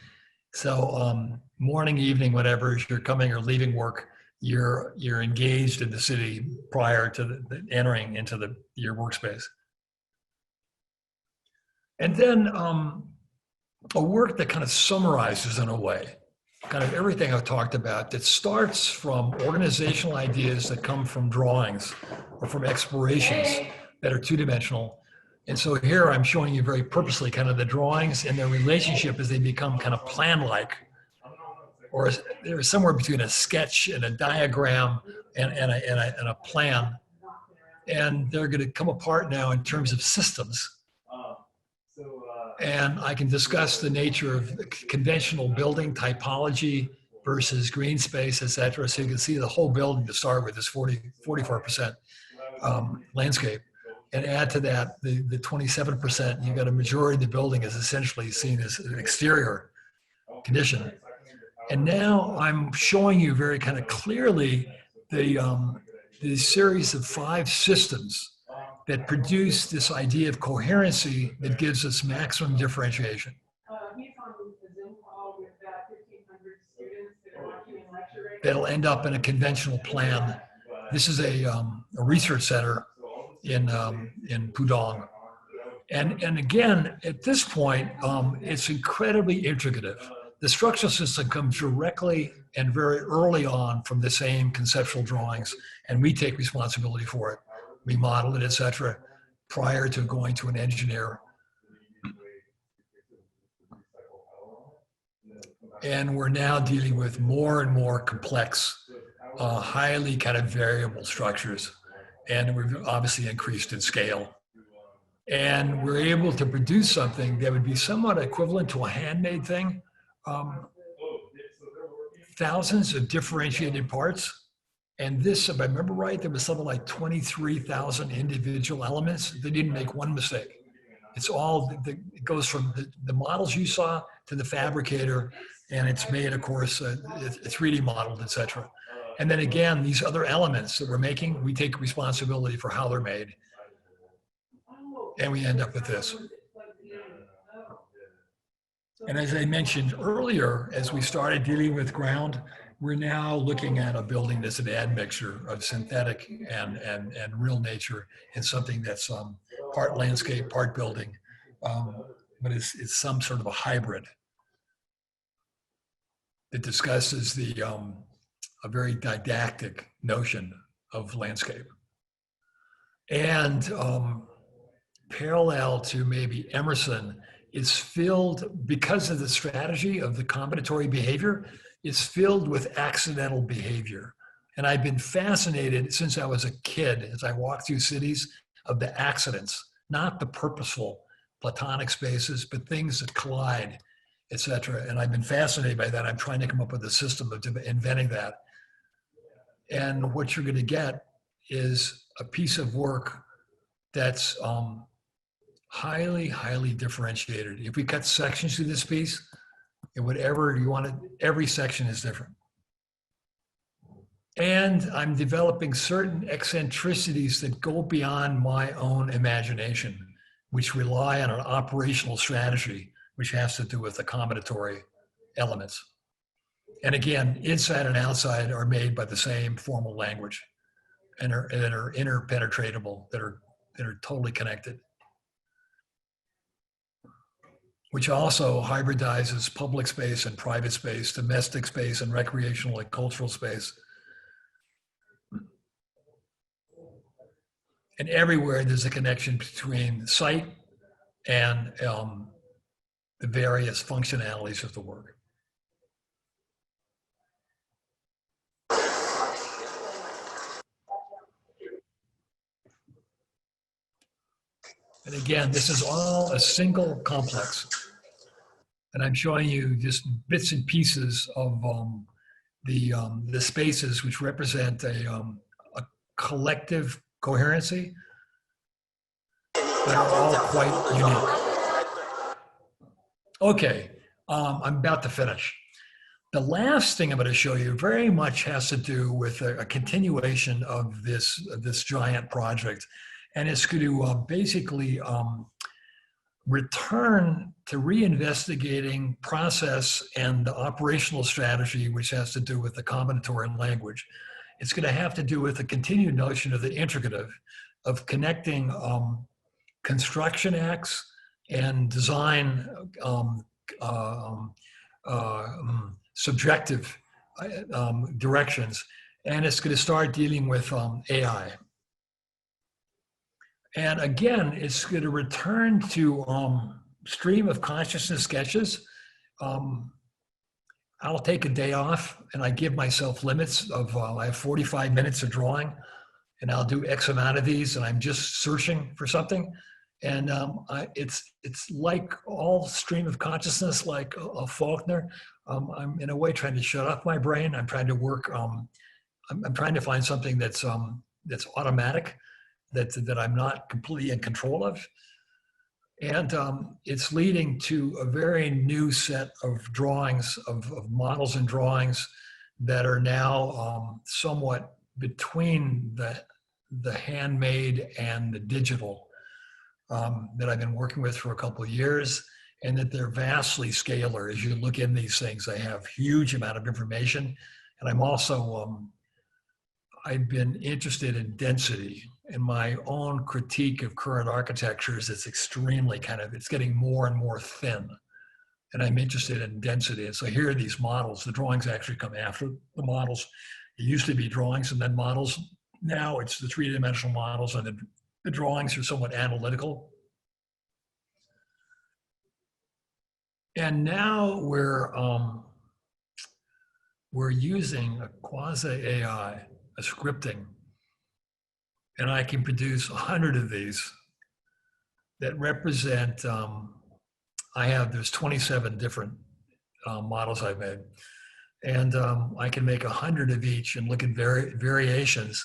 So morning, evening, whatever, as you're coming or leaving work, you're engaged in the city prior to entering into your workspace. And then a work that kind of summarizes, in a way, kind of everything I've talked about, that starts from organizational ideas that come from drawings or from explorations that are two-dimensional. And so here I'm showing you very purposely kind of the drawings and their relationship as they become kind of plan-like, or they're somewhere between a sketch and a diagram and a plan. And they're going to come apart now in terms of systems. And I can discuss the nature of conventional building typology versus green space, et cetera. So you can see the whole building to start with is 44% landscape. And add to that the 27%, you've got a majority of the building is essentially seen as an exterior condition. And now I'm showing you very kind of clearly the series of 5 systems that produce this idea of coherency that gives us maximum differentiation. He's on a Zoom call with 1,500 students that are watching a lecture right now. That'll end up in a conventional plan. This is a research center in Pudong. And again, at this point, it's incredibly intricate. The structural system comes directly and very early on from the same conceptual drawings, and we take responsibility for it. We model it, et cetera, prior to going to an engineer. And we're now dealing with more and more complex, highly kind of variable structures. And we've obviously increased in scale. And we're able to produce something that would be somewhat equivalent to a handmade thing. Thousands of differentiated parts. And this, if I remember right, there was something like 23,000 individual elements. They didn't make one mistake. It's all, it goes from the models you saw to the fabricator, and it's made, of course, it's 3D modeled, et cetera. And then again, these other elements that we're making, we take responsibility for how they're made. And we end up with this. And as I mentioned earlier, as we started dealing with ground, we're now looking at a building that's an admixture of synthetic and real nature, and something that's part landscape, part building, but it's some sort of a hybrid that discusses a very didactic notion of landscape. And parallel to maybe Emerson, it's filled, because of the strategy of the combinatory behavior, it's filled with accidental behavior. And I've been fascinated since I was a kid, as I walk through cities, of the accidents, not the purposeful platonic spaces, but things that collide, et cetera. And I've been fascinated by that. I'm trying to come up with a system of inventing that. And what you're going to get is a piece of work that's highly, highly differentiated. If we cut sections to this piece, and whatever you want, every section is different. And I'm developing certain eccentricities that go beyond my own imagination, which rely on an operational strategy, which has to do with the combinatory elements. And again, inside and outside are made by the same formal language and are interpenetratable, that are totally connected, which also hybridizes public space and private space, domestic space and recreational and cultural space. And everywhere there's a connection between site and the various functionalities of the work. And again, this is all a single complex. And I'm showing you just bits and pieces of the spaces which represent a collective coherency that are all quite unique. Okay, I'm about to finish. The last thing I'm going to show you very much has to do with a continuation of this giant project. And it's going to basically return to reinvestigating process and the operational strategy, which has to do with the combinatorial language. It's going to have to do with the continued notion of the integrative, of connecting construction acts and design subjective directions. And it's going to start dealing with AI. And again, it's going to return to stream of consciousness sketches. I'll take a day off and I give myself limits of, I have 45 minutes of drawing and I'll do X amount of these and I'm just searching for something. And it's like all stream of consciousness, like a Faulkner. I'm in a way trying to shut off my brain. I'm trying to work, I'm trying to find something that's automatic, that I'm not completely in control of. And it's leading to a very new set of drawings, of models and drawings that are now somewhat between the handmade and the digital that I've been working with for a couple of years, and that they're vastly scalar. As you look in these things, they have huge amount of information. And I'm also, I've been interested in density. In my own critique of current architectures, it's extremely it's getting more and more thin. And I'm interested in density. And so here are these models. The drawings actually come after the models. It used to be drawings and then models. Now it's the three-dimensional models, and the drawings are somewhat analytical. And now we're using a quasi-AI, a scripting, and I can produce 100 of these that represent, there's 27 different models I've made. And I can make 100 of each and look at variations.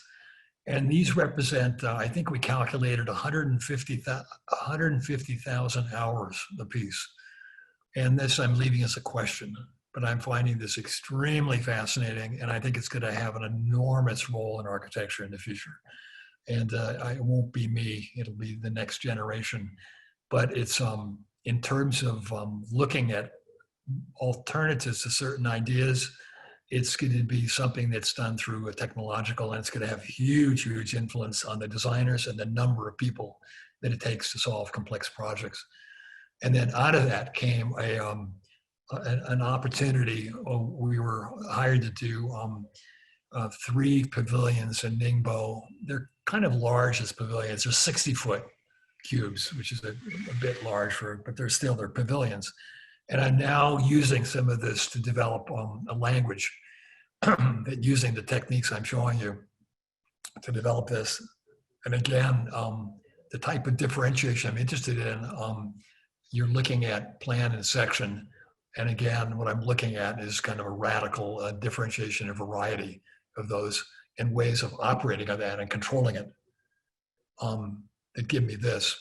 And these represent, I think we calculated 150,000 hours apiece. And this I'm leaving as a question, but I'm finding this extremely fascinating. And I think it's going to have an enormous role in architecture in the future. And it won't be me, it'll be the next generation. But it's in terms of looking at alternatives to certain ideas, it's going to be something that's done through a technological, and it's going to have huge, huge influence on the designers and the number of people that it takes to solve complex projects. And then out of that came an opportunity. We were hired to do 3 pavilions in Ningbo. They're kind of large as pavilions. They're 60-foot cubes, which is a bit large but they're pavilions. And I'm now using some of this to develop a language that using the techniques I'm showing you to develop this. And again, the type of differentiation I'm interested in, you're looking at plan and section. And again, what I'm looking at is kind of a radical differentiation and variety of those and ways of operating on that and controlling it that give me this.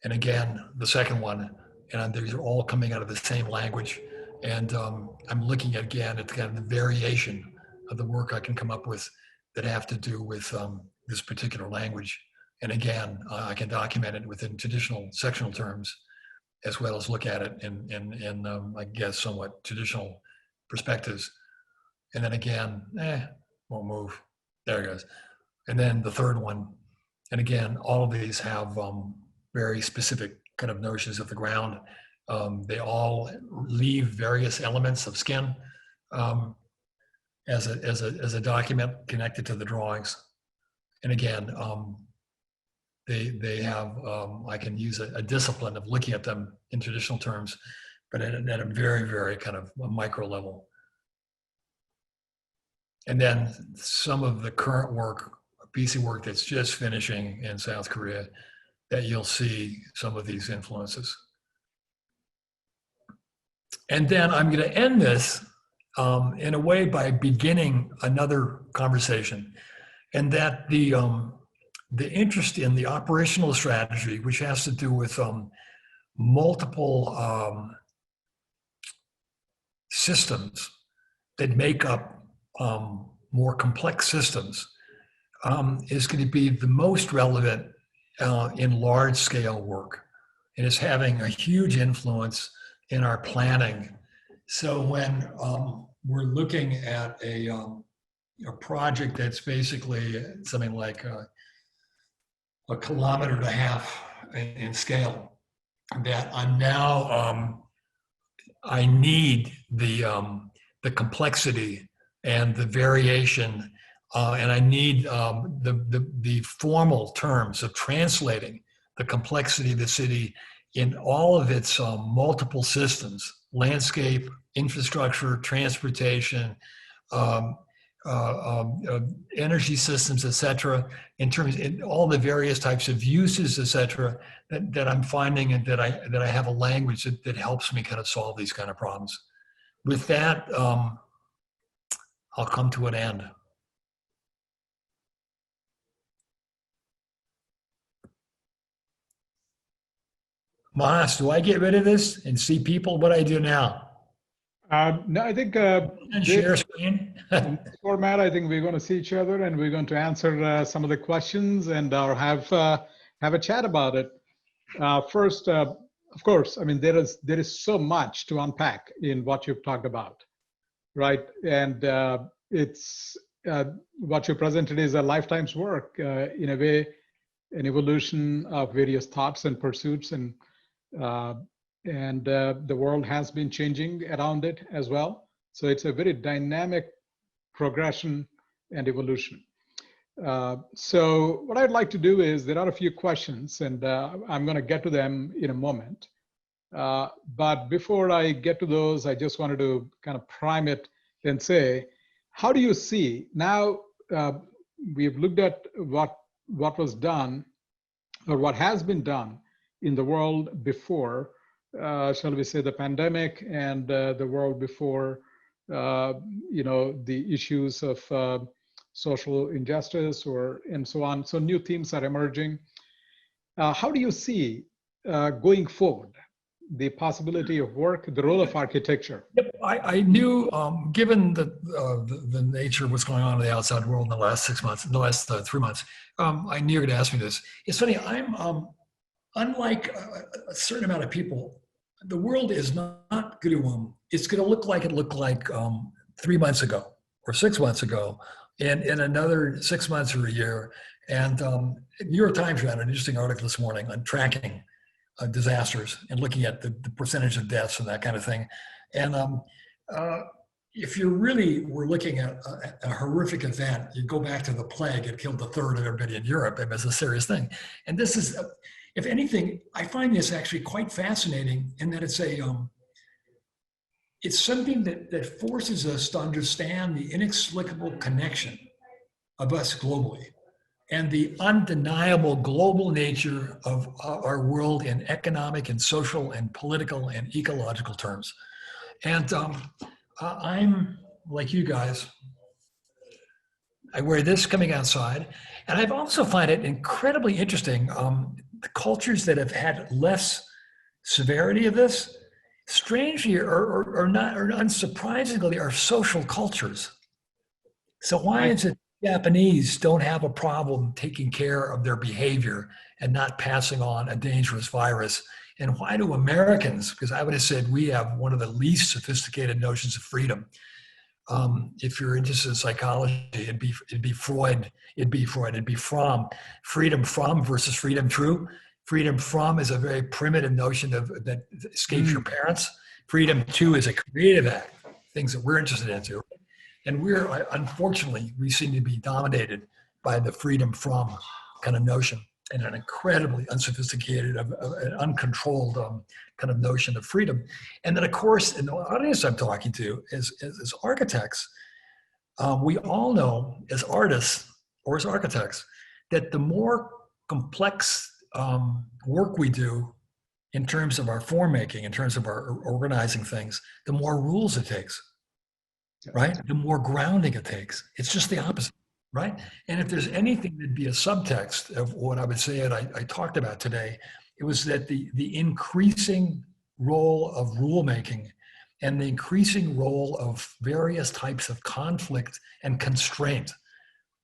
And again, the second one, and these are all coming out of the same language. And I'm looking again at kind of the variation of the work I can come up with that have to do with this particular language. And again, I can document it within traditional sectional terms, as well as look at it in I guess, somewhat traditional perspectives. And then again, won't move. There it goes. And then the third one. And again, all of these have very specific kind of notions of the ground. They all leave various elements of skin as a document connected to the drawings. And again, they have, I can use a discipline of looking at them in traditional terms, but at a very, very kind of a micro level. And then some of the current work, BC work that's just finishing in South Korea, that you'll see some of these influences. And then I'm going to end this in a way by beginning another conversation, and that the interest in the operational strategy, which has to do with multiple systems that make up more complex systems, is going to be the most relevant in large scale work. And it's having a huge influence in our planning. So when we're looking at a project that's basically something like a 1.5 kilometers in scale, that I'm now, I need the complexity and the variation, and I need the formal terms of translating the complexity of the city in all of its multiple systems: landscape, infrastructure, transportation, energy systems, etc. In terms in all the various types of uses, etc. That I'm finding, and that I have a language that helps me kind of solve these kind of problems. With that, I'll come to an end. Mahesh, do I get rid of this and see people? What do I do now? No, I think And share screen. in this format, I think we're going to see each other, and we're going to answer some of the questions and have a chat about it. First, of course, I mean, there is so much to unpack in what you've talked about, right? And it's what you presented is a lifetime's work, in a way, an evolution of various thoughts and pursuits, and the world has been changing around it as well. So it's a very dynamic progression and evolution. So what I'd like to do is, there are a few questions, and I'm going to get to them in a moment. But before I get to those, I just wanted to kind of prime it and say, how do you see now? We've looked at what was done, or what has been done in the world before, shall we say, the pandemic, and the world before, the issues of social injustice, and so on. So new themes are emerging. How do you see going forward the possibility of work, the role of architecture? Yep, I knew, given the nature of what's going on in the outside world in the last 6 months, in the last 3 months, I knew you were going to ask me this. It's funny, I'm unlike a certain amount of people. The world is not going to, it's going to look like it looked like 3 months ago or 6 months ago, and in another 6 months or a year. And New York Times ran an interesting article this morning on tracking disasters and looking at the percentage of deaths and that kind of thing. And if you really were looking at a horrific event, you go back to the plague. It killed 1/3 of everybody in Europe. It was a serious thing. And this is, if anything, I find this actually quite fascinating in that it's something that forces us to understand the inexplicable connection of us globally, and the undeniable global nature of our world in economic and social and political and ecological terms. And I'm like you guys, I wear this coming outside, and I've also find it incredibly interesting. The cultures that have had less severity of this, strangely or unsurprisingly, are social cultures. So why is it Japanese don't have a problem taking care of their behavior and not passing on a dangerous virus And why do Americans, because I would have said we have one of the least sophisticated notions of freedom. If you're interested in psychology, it'd be Freud, it'd be from. Freedom from versus freedom true. Freedom from is a very primitive notion that escapes your parents. Freedom to is a creative act, things that we're interested in too. And unfortunately, we seem to be dominated by the freedom from kind of notion, and an incredibly unsophisticated, an uncontrolled kind of notion of freedom. And then, of course, in the audience I'm talking to, as architects, we all know as artists or as architects that the more complex work we do in terms of our form making, in terms of our organizing things, the more rules it takes, right? The more grounding it takes. It's just the opposite. Right? And if there's anything that'd be a subtext of what I would say and I talked about today, it was that the increasing role of rulemaking and the increasing role of various types of conflict and constraint.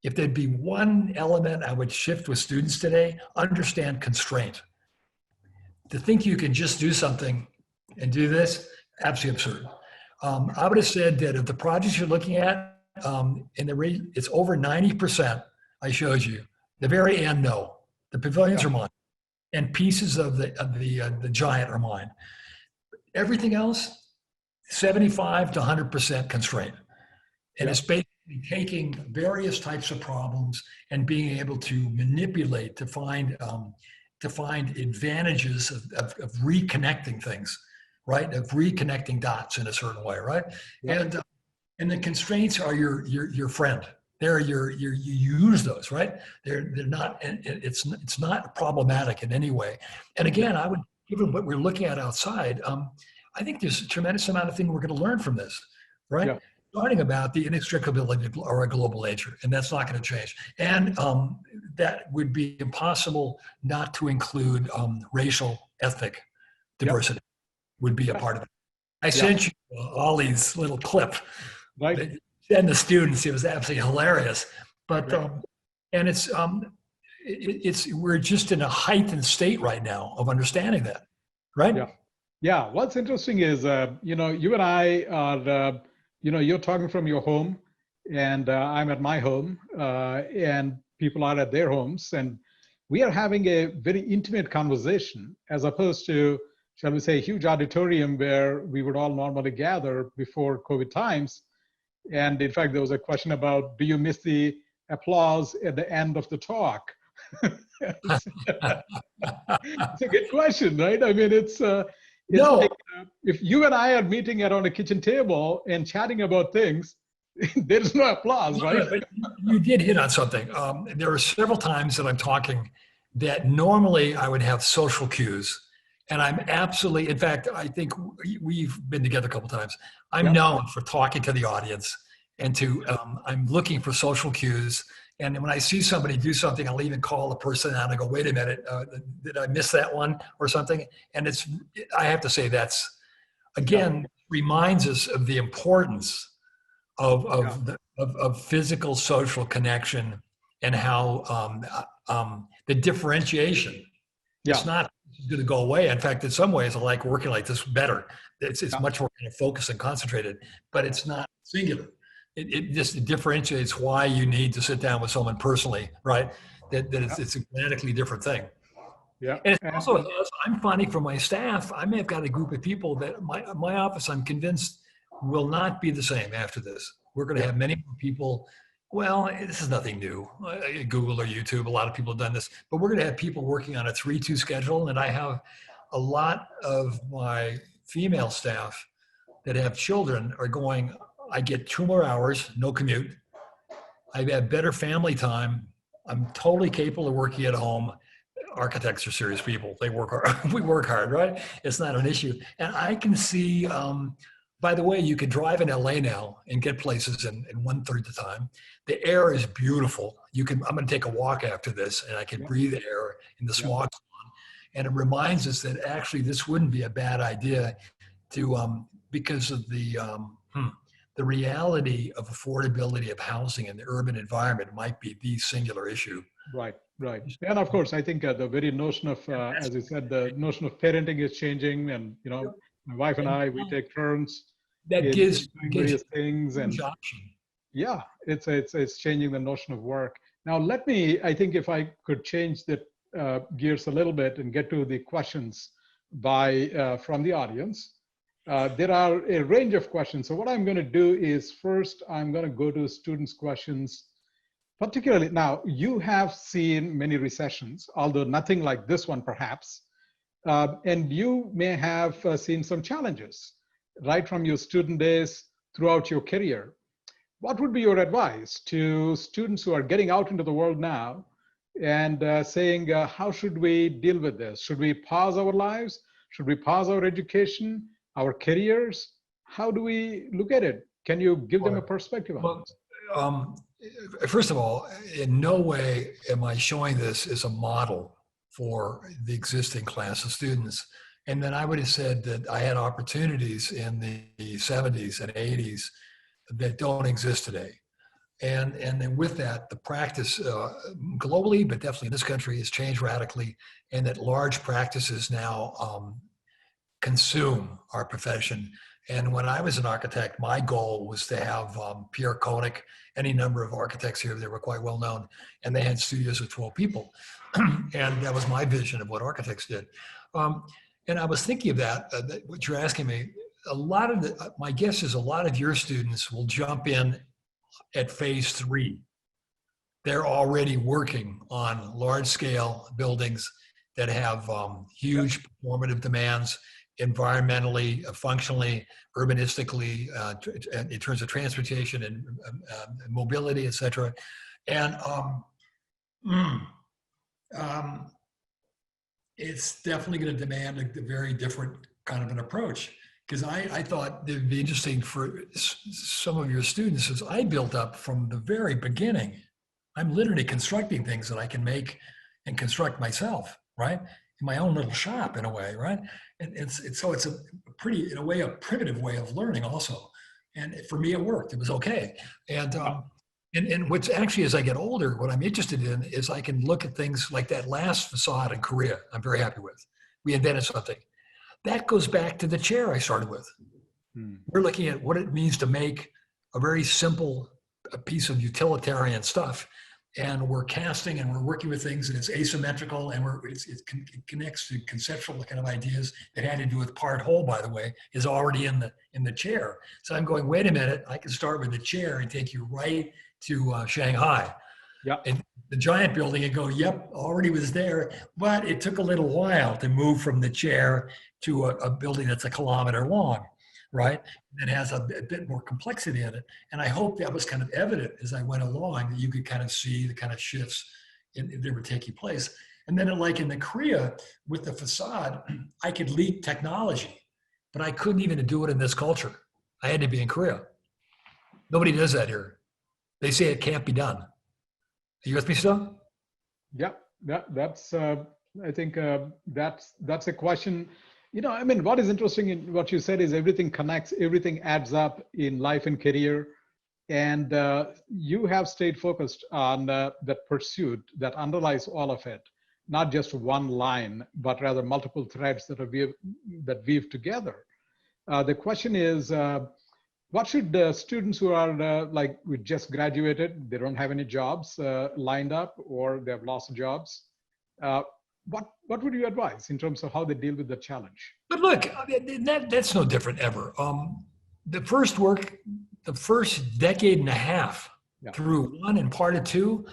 If there'd be one element I would shift with students today, understand constraint. To think you can just do something and do this, absolutely absurd. I would have said that if the projects you're looking at, it's over 90%. I showed you the very end. No, the pavilions are mine, and pieces of the giant are mine. Everything else, 75 to 100% constraint, and it's basically taking various types of problems and being able to manipulate to find advantages of reconnecting things, right? Of reconnecting dots in a certain way, right? And the constraints are your friend. You use those, right? They're not, and it's not problematic in any way. And again, I would, given what we're looking at outside, I think there's a tremendous amount of things we're going to learn from this, right? Yeah. Starting about the inextricability of our global nature, and that's not going to change. And that would be impossible not to include racial, ethnic diversity would be a part of it. I sent you all these little clips. Right. And the students, it was absolutely hilarious. But and it's we're just in a heightened state right now of understanding that, right? Yeah. What's interesting is you and I are you're talking from your home, and I'm at my home, and people are at their homes, and we are having a very intimate conversation as opposed to, shall we say, a huge auditorium where we would all normally gather before COVID times. And in fact, there was a question about, do you miss the applause at the end of the talk? It's a good question, right? I mean, it's like, if you and I are meeting around a kitchen table and chatting about things, there's no applause, right? But you did hit on something. There are several times that I'm talking that normally I would have social cues. And I'm absolutely, in fact, I think we've been together a couple of times. I'm known for talking to the audience and I'm looking for social cues. And when I see somebody do something, I'll even call the person out and go, wait a minute, did I miss that one or something? And I have to say that's, again, reminds us of the importance of physical social connection and how the differentiation, it's not going to go away. In fact, in some ways, I like working like this better. It's much more kind of focused and concentrated, but it's not singular. It just differentiates why you need to sit down with someone personally, right? That it's a radically different thing. Yeah. And it's also, I'm finding from my staff, I may have got a group of people that my office, I'm convinced, will not be the same after this. We're going to have many more people. Well, this is nothing new. Google or YouTube, a lot of people have done this, but we're going to have people working on a 3-2 schedule. And I have a lot of my female staff that have children are going, I get 2 more hours, no commute. I have better family time. I'm totally capable of working at home. Architects are serious people. They work hard. We work hard, right? It's not an issue. And I can see, by the way, you can drive in LA now and get places in 1/3 the time. The air is beautiful. I'm going to take a walk after this and I can breathe air in the smog. And it reminds us that actually this wouldn't be a bad idea to, because of the reality of affordability of housing in the urban environment might be the singular issue. Right. Right. And of course, I think the very notion of, as you said, the notion of parenting is changing. And, you know, my wife and I, we take turns That in gives doing various things. huge And option. yeah, it's changing the notion of work. Now, I think if I could change the gears a little bit and get to the questions from the audience. There are a range of questions. So what I'm going to do is first, I'm going to go to students' questions. Particularly now, you have seen many recessions, although nothing like this one, perhaps. And you may have seen some challenges right from your student days throughout your career. What would be your advice to students who are getting out into the world now and saying, how should we deal with this? Should we pause our lives? Should we pause our education, our careers? How do we look at it? Can you give them a perspective on this? First of all, in no way am I showing this as a model for the existing class of students. And then I would have said that I had opportunities in the 70s and 80s that don't exist today. And then with that, the practice globally, but definitely in this country, has changed radically, and that large practices now consume our profession. And when I was an architect, my goal was to have Pierre Koenig, any number of architects here, they were quite well known, and they had studios of 12 people. And that was my vision of what architects did. And I was thinking of that what you're asking me, my guess is a lot of your students will jump in at phase 3. They're already working on large scale buildings that have huge performative demands, environmentally, functionally, urbanistically, in terms of transportation and mobility, et cetera. And it's definitely going to demand a very different kind of an approach. Because I thought it'd be interesting for some of your students, as I built up from the very beginning. I'm literally constructing things that I can make and construct myself, right? In my own little shop, in a way, right? And it's a pretty, in a way, a primitive way of learning also. And for me, it worked. It was okay. And what's actually, as I get older, what I'm interested in is I can look at things like that last facade in Korea. I'm very happy with. We invented something. That goes back to the chair I started with. We're looking at what it means to make a very simple piece of utilitarian stuff. And we're casting and we're working with things, and it's asymmetrical, and it connects to conceptual kind of ideas that had to do with part whole, by the way, is already in the chair. So I'm going, wait a minute, I can start with the chair and take you right to Shanghai. Yeah. And the giant building and go, yep, already was there, but it took a little while to move from the chair to a building that's 1 kilometer long, right? That has a bit more complexity in it. And I hope that was kind of evident as I went along, that you could kind of see the kind of shifts that were taking place. And then like in the Korea with the facade, I could leak technology, but I couldn't even do it in this culture. I had to be in Korea. Nobody does that here. They say it can't be done. Are you with me still? Yeah, that's, I think that's a question. You know, I mean, what is interesting in what you said is everything connects, everything adds up in life and career. And you have stayed focused on that pursuit that underlies all of it, not just one line, but rather multiple threads that weave together. The question is, what should students who are we just graduated, they don't have any jobs lined up, or they have lost jobs, what would you advise in terms of how they deal with the challenge? But look, that's no different ever. The first decade and a half through 1 and part of 2,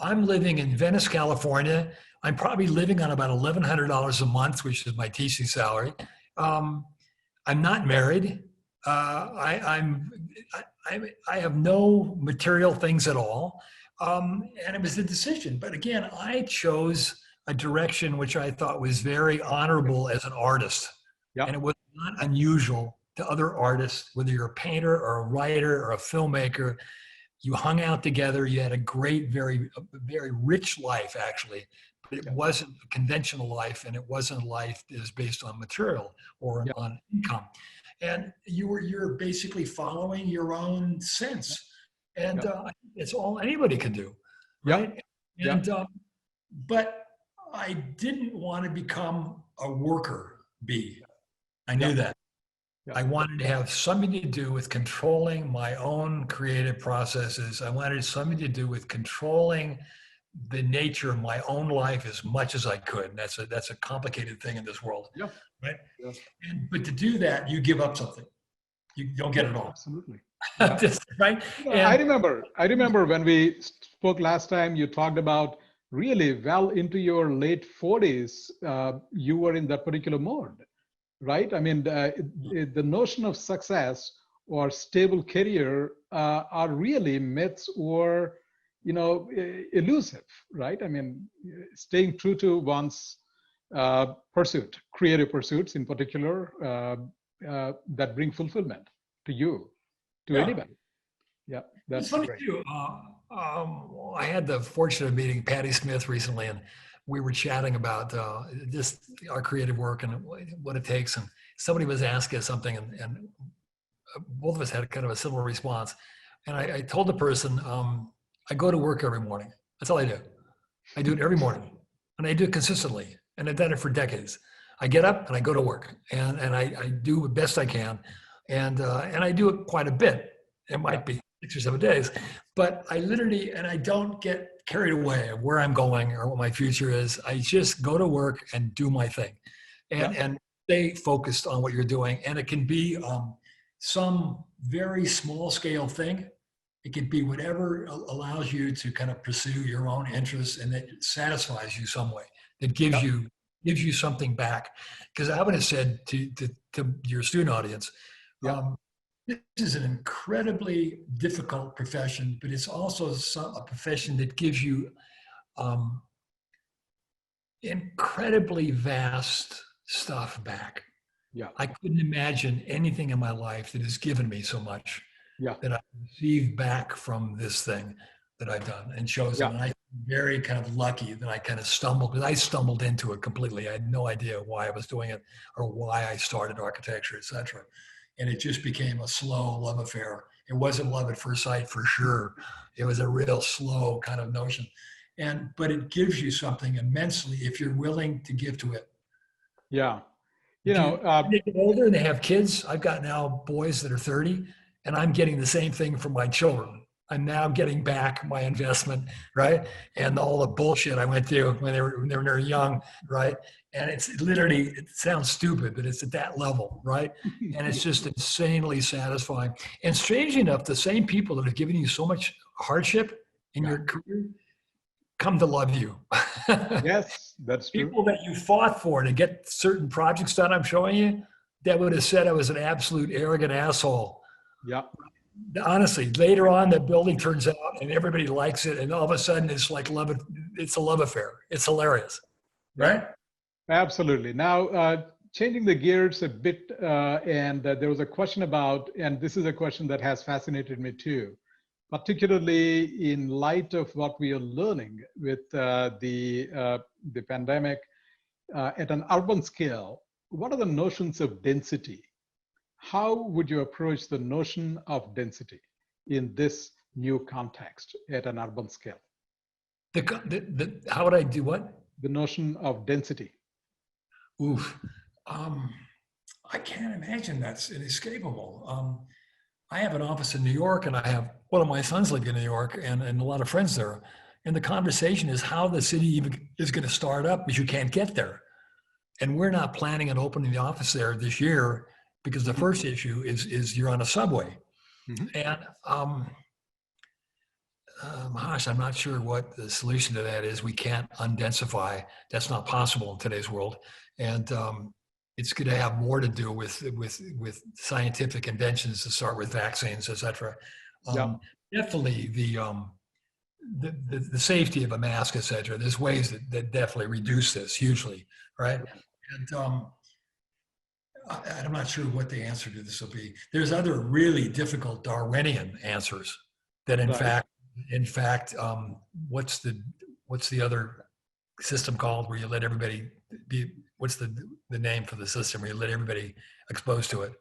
I'm living in Venice, California. I'm probably living on about $1,100 a month, which is my teaching salary. I'm not married. I have no material things at all. And it was a decision. But again, I chose a direction which I thought was very honorable as an artist. Yep. And it was not unusual to other artists, whether you're a painter or a writer or a filmmaker. You hung out together. You had a great, very rich life, actually. But it wasn't a conventional life, and it wasn't a life that is based on material or on income. And you're basically following your own sense. And it's all anybody can do, right? And but I didn't want to become a worker bee. I knew Yeah. that. Yeah. I wanted to have something to do with controlling my own creative processes. I wanted something to do with controlling the nature of my own life as much as I could. And that's a complicated thing in this world, Yeah. right? Yeah. But to do that, you give up something. You don't get it all. Absolutely. Yeah. Right? I remember when we spoke last time, you talked about really well into your late 40s, you were in that particular mode, right? I mean, the notion of success or stable career are really myths or, elusive, right? I mean, staying true to one's pursuit, creative pursuits in particular, that bring fulfillment to you, to Yeah. anybody. Yeah, It's that's funny great. too. I had the fortune of meeting Patti Smith recently, and we were chatting about just our creative work and what it takes. And somebody was asking us something, and both of us had kind of a similar response. And I told the person, I go to work every morning. That's all I do. I do it every morning, and I do it consistently, and I've done it for decades. I get up and I go to work, and I do the best I can, and I do it quite a bit. It might be 6 or 7 days, but I literally, and I don't get carried away of where I'm going or what my future is. I just go to work and do my thing, and stay focused on what you're doing. And it can be some very small scale thing. It could be whatever allows you to kind of pursue your own interests and that satisfies you some way, that gives you something back. Because I would have said to your student audience, this is an incredibly difficult profession, but it's also a profession that gives you incredibly vast stuff back. Yeah. I couldn't imagine anything in my life that has given me so much that I received back from this thing that I've done and chosen. And I'm very kind of lucky that I kind of stumbled, because I stumbled into it completely. I had no idea why I was doing it or why I started architecture, etc. And it just became a slow love affair. It wasn't love at first sight for sure. It was a real slow kind of notion. But it gives you something immensely if you're willing to give to it. Yeah. When they get older and they have kids, I've got now boys that are 30, and I'm getting the same thing from my children. I'm now getting back my investment, right? And all the bullshit I went through when they were young, right? And it's literally, it sounds stupid, but it's at that level, right? And it's just insanely satisfying. And strangely enough, the same people that have given you so much hardship in your career come to love you. Yes, that's true. People that you fought for to get certain projects done, I'm showing you, that would have said I was an absolute arrogant asshole. Yeah. Honestly, later on, the building turns out and everybody likes it, and all of a sudden it's like love. It's a love affair. It's hilarious, right? Absolutely. Now, changing the gears a bit, and there was a question about, and this is a question that has fascinated me too, particularly in light of what we are learning with the pandemic at an urban scale. What are the notions of density? How would you approach the notion of density in this new context at an urban scale? How would I do what? The notion of density. Oof. I can't imagine that's inescapable. I have an office in New York, and I have one of my sons living in New York, and a lot of friends there. And the conversation is how the city even is going to start up, because you can't get there. And we're not planning on opening the office there this year, because the first issue is you're on a subway. And Mahesh, I'm not sure what the solution to that is. We can't undensify. That's not possible in today's world. And it's going to have more to do with scientific inventions, to start with vaccines, et cetera. Definitely the safety of a mask, et cetera. There's ways that definitely reduce this hugely, right? And I'm not sure what the answer to this will be. There's other really difficult Darwinian answers that, in fact, what's the other system called where you let everybody be? What's the name for the system where you let everybody exposed to it?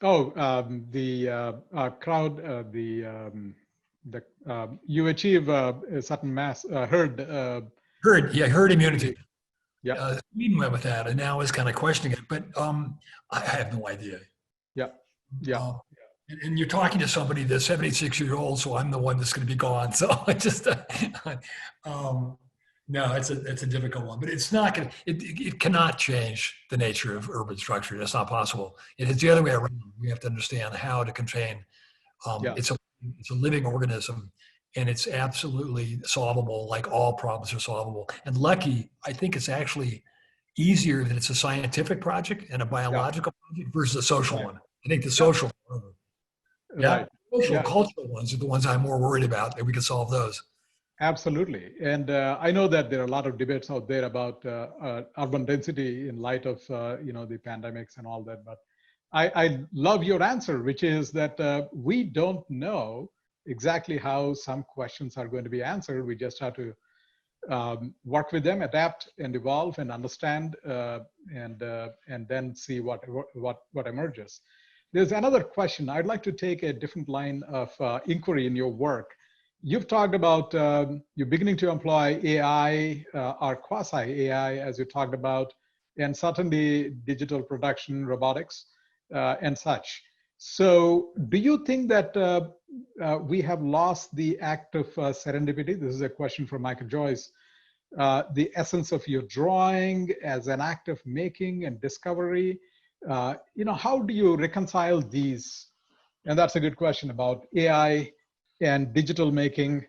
Oh, the crowd, you achieve a certain mass herd. herd immunity. Yeah. Sweden went with that, and now is kind of questioning it, but I have no idea. Yeah. Yeah. And you're talking to somebody that's 76 years old, so I'm the one that's going to be gone. So I just, no, it's a difficult one, but it's not going to, it cannot change the nature of urban structure. That's not possible. It is the other way around. We have to understand how to contain. It's a living organism, and it's absolutely solvable, like all problems are solvable. And lucky, I think it's actually easier that it's a scientific project and a biological project versus a social one. I think the social, social, cultural ones are the ones I'm more worried about, that we can solve those. Absolutely. And I know that there are a lot of debates out there about urban density in light of, the pandemics and all that. But I love your answer, which is that we don't know exactly how some questions are going to be answered. We just have to work with them, adapt and evolve and understand, and then see what emerges. There's another question. I'd like to take a different line of inquiry in your work. You've talked about you're beginning to employ AI or quasi-AI, as you talked about, and certainly digital production, robotics, and such. So do you think that we have lost the act of serendipity? This is a question from Michael Joyce. The essence of your drawing as an act of making and discovery. How do you reconcile these? And that's a good question about AI and digital making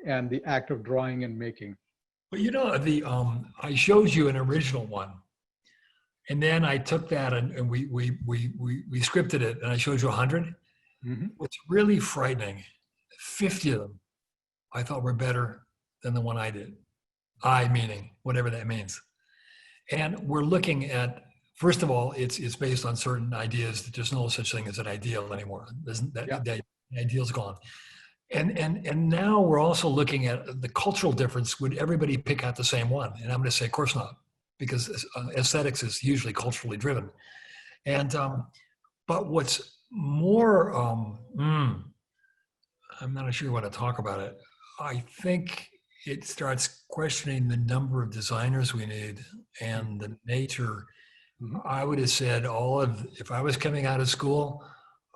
and the act of drawing and making. Well, I showed you an original one, and then I took that and we scripted it, and I showed you 100. Mm-hmm. What's really frightening, 50 of them I thought were better than the one I did. I meaning whatever that means. And we're looking at, first of all, it's based on certain ideas that there's no such thing as an ideal anymore. The ideal's gone. And now we're also looking at the cultural difference. Would everybody pick out the same one? And I'm going to say, of course not, because aesthetics is usually culturally driven. And but what's more, I'm not sure what to talk about it. I think it starts questioning the number of designers we need and the nature. Mm-hmm. I would have said if I was coming out of school,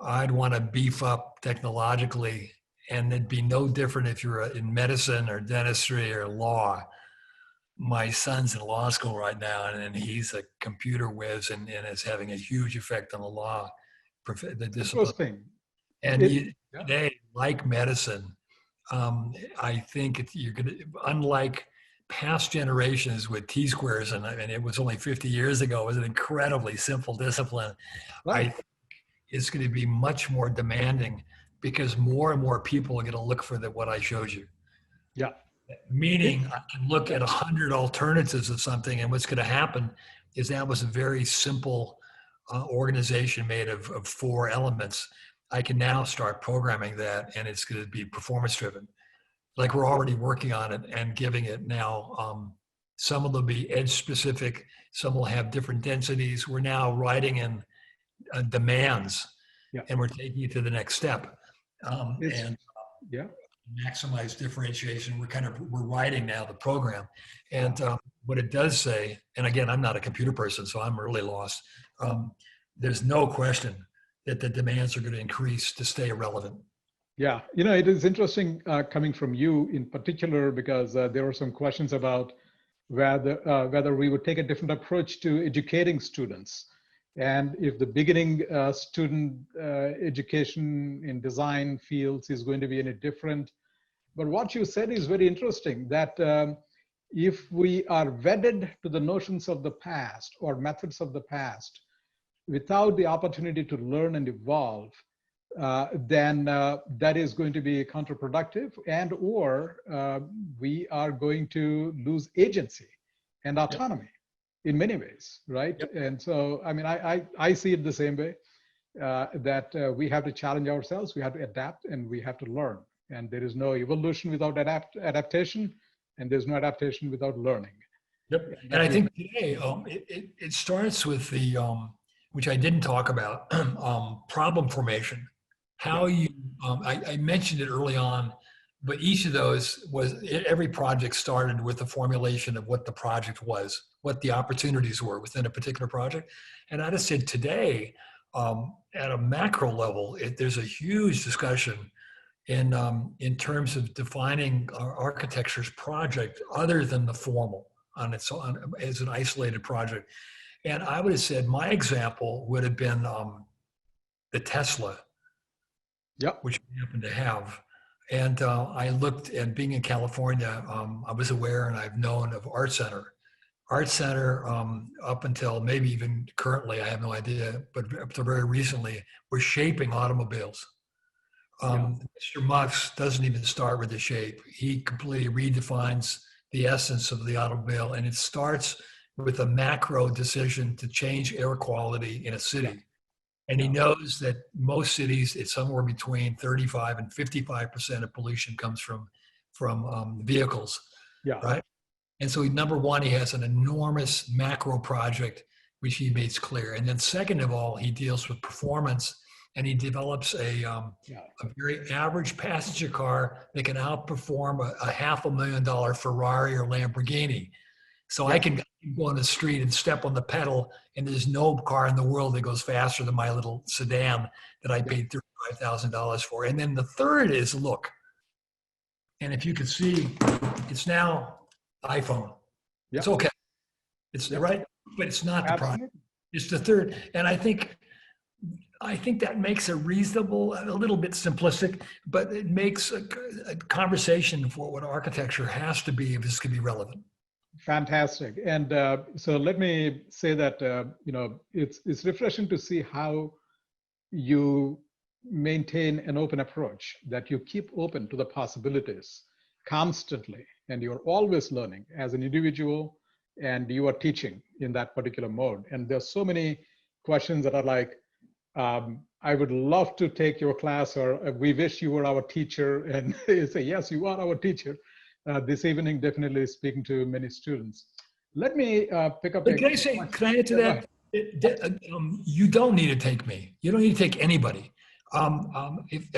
I'd want to beef up technologically, and it'd be no different if you're in medicine or dentistry or law. My son's in law school right now, and he's a computer whiz and is having a huge effect on the law, the discipline. Interesting. And today, like medicine, I think you're going to, unlike past generations with T-squares, and it was only 50 years ago, it was an incredibly simple discipline. Right. I think it's going to be much more demanding because more and more people are going to look for what I showed you. Yeah. Meaning I can look at 100 alternatives of something, and what's going to happen is that was a very simple organization made of 4 elements. I can now start programming that, and it's going to be performance driven. Like we're already working on it and giving it now. Some of them will be edge specific. Some will have different densities. We're now writing in demands, and we're taking it to the next step. And maximize differentiation. We're writing now the program. And what it does say, and again, I'm not a computer person, so I'm really lost. There's no question that the demands are going to increase to stay relevant. Yeah, it is interesting coming from you in particular, because there were some questions about whether we would take a different approach to educating students. And if the beginning student education in design fields is going to be any different. But what you said is very interesting, that if we are wedded to the notions of the past or methods of the past, without the opportunity to learn and evolve, then that is going to be counterproductive, and or we are going to lose agency and autonomy in many ways, right? And so, I mean, I see it the same way, that we have to challenge ourselves, we have to adapt, and we have to learn. And there is no evolution without adaptation, and there's no adaptation without learning. Yep. And I think today it starts with the, which I didn't talk about, problem formation. How you, I mentioned it early on, but each of those every project started with the formulation of what the project was, what the opportunities were within a particular project. And I just said today, at a macro level, there's a huge discussion in terms of defining our architecture's project other than the formal on its own as an isolated project. And I would have said my example would have been the Tesla, which we happen to have. And I looked, and being in California, I was aware and I've known of Art Center. Art Center, up until maybe even currently, I have no idea, but up to very recently, were shaping automobiles. Mr. Mux doesn't even start with the shape. He completely redefines the essence of the automobile, and it starts with a macro decision to change air quality in a city. And he knows that most cities, it's somewhere between 35 and 55% of pollution comes from vehicles, right? And so number one, he has an enormous macro project, which he makes clear. And then second of all, he deals with performance, and he develops a very average passenger car that can outperform a $500,000 Ferrari or Lamborghini. So I can go on the street and step on the pedal, and there's no car in the world that goes faster than my little sedan that I paid $35,000 for. And then the third is look. And if you can see, it's now iPhone. It's okay. It's right, but it's not the product. It's the third. And I think that makes a reasonable, a little bit simplistic, but it makes a conversation for what architecture has to be if this could be relevant. Fantastic. And so let me say that, it's refreshing to see how you maintain an open approach, that you keep open to the possibilities constantly, and you're always learning as an individual, and you are teaching in that particular mode. And there's so many questions that are like, I would love to take your class, or we wish you were our teacher, and you say, yes, you are our teacher. This evening, definitely speaking to many students. Let me pick up. Can I add to that? You don't need to take me. You don't need to take anybody. If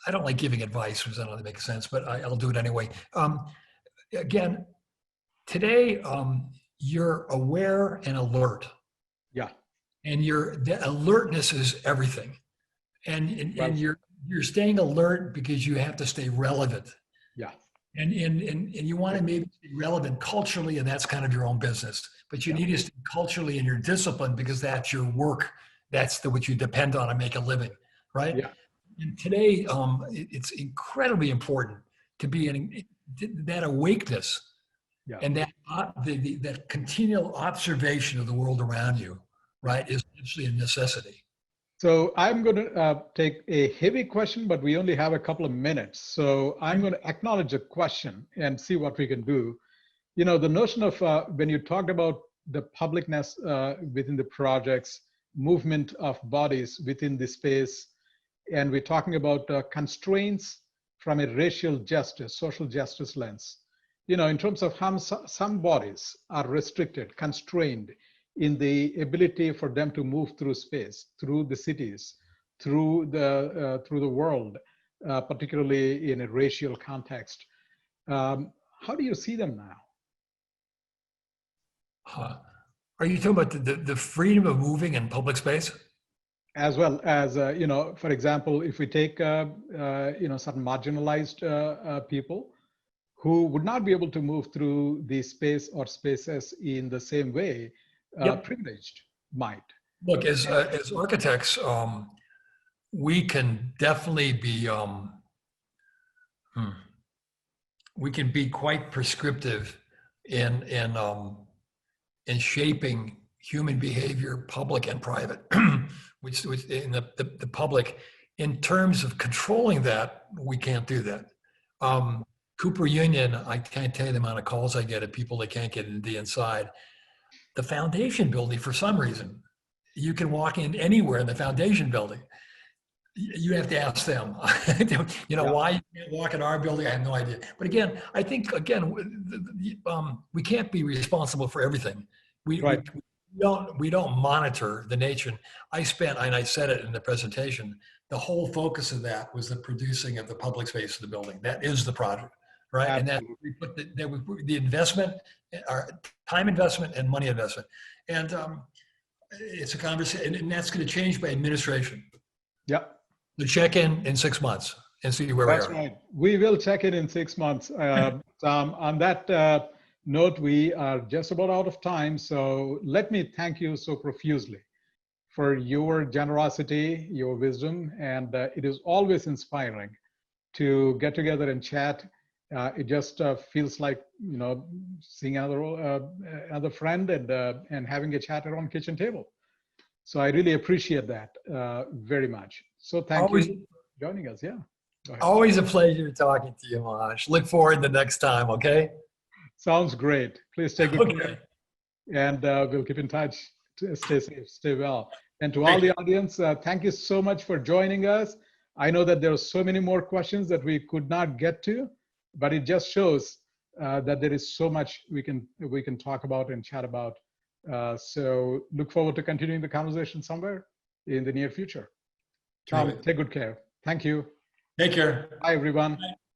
I don't like giving advice, because I don't think it makes sense, but I'll do it anyway. Again, today, you're aware and alert. Yeah. And the alertness is everything. And you're staying alert because you have to stay relevant. Yeah. And you want to maybe be relevant culturally, and that's kind of your own business. But you need to stay culturally in your discipline, because that's your work. That's what you depend on to make a living, right? Yeah. And today, it's incredibly important to be in that awakeness, and that continual observation of the world around you, right, is actually a necessity. So I'm going to take a heavy question, but we only have a couple of minutes. So I'm going to acknowledge a question and see what we can do. The notion of when you talked about the publicness within the projects, movement of bodies within the space, and we're talking about constraints from a racial justice, social justice lens. In terms of how some bodies are restricted, constrained in the ability for them to move through space, through the cities, through the world, particularly in a racial context. How do you see them now? Are you talking about the freedom of moving in public space? As well as, for example, if we take, certain marginalized people who would not be able to move through the space or spaces in the same way, privileged might. Look, as architects, we can definitely be quite prescriptive in shaping human behavior, public and private, which in the public, in terms of controlling that, we can't do that. Cooper Union, I can't tell you the amount of calls I get of people that can't get into the inside. The foundation building, for some reason, you can walk in anywhere in the foundation building. You have to ask them, why you can't walk in our building, I have no idea. But again, I think, we can't be responsible for everything. We we don't monitor the nature. I spent, and I said it in the presentation, the whole focus of that was the producing of the public space of the building. That is the project, right? Absolutely. And that we put the investment, our time investment and money investment. And it's a conversation, and that's going to change by administration. Yeah. So check in 6 months and see where That's we are. right. We will check it in 6 months. On that note, we are just about out of time. So let me thank you so profusely for your generosity, your wisdom, and it is always inspiring to get together and chat. It just feels like, you know, seeing another friend and having a chat around kitchen table. So I really appreciate that very much. So thank you for joining us. Yeah. Go ahead. Always a pleasure talking to you, Mahesh. Look forward to next time, okay? Sounds great. Please take good Okay. care. And we'll keep in touch. Stay safe, stay well. And to all the audience, thank you so much for joining us. I know that there are so many more questions that we could not get to, but it just shows that there is so much we can talk about and chat about. So look forward to continuing the conversation somewhere in the near future. Tom, take good care. Thank you. Take care. Bye, everyone. Bye.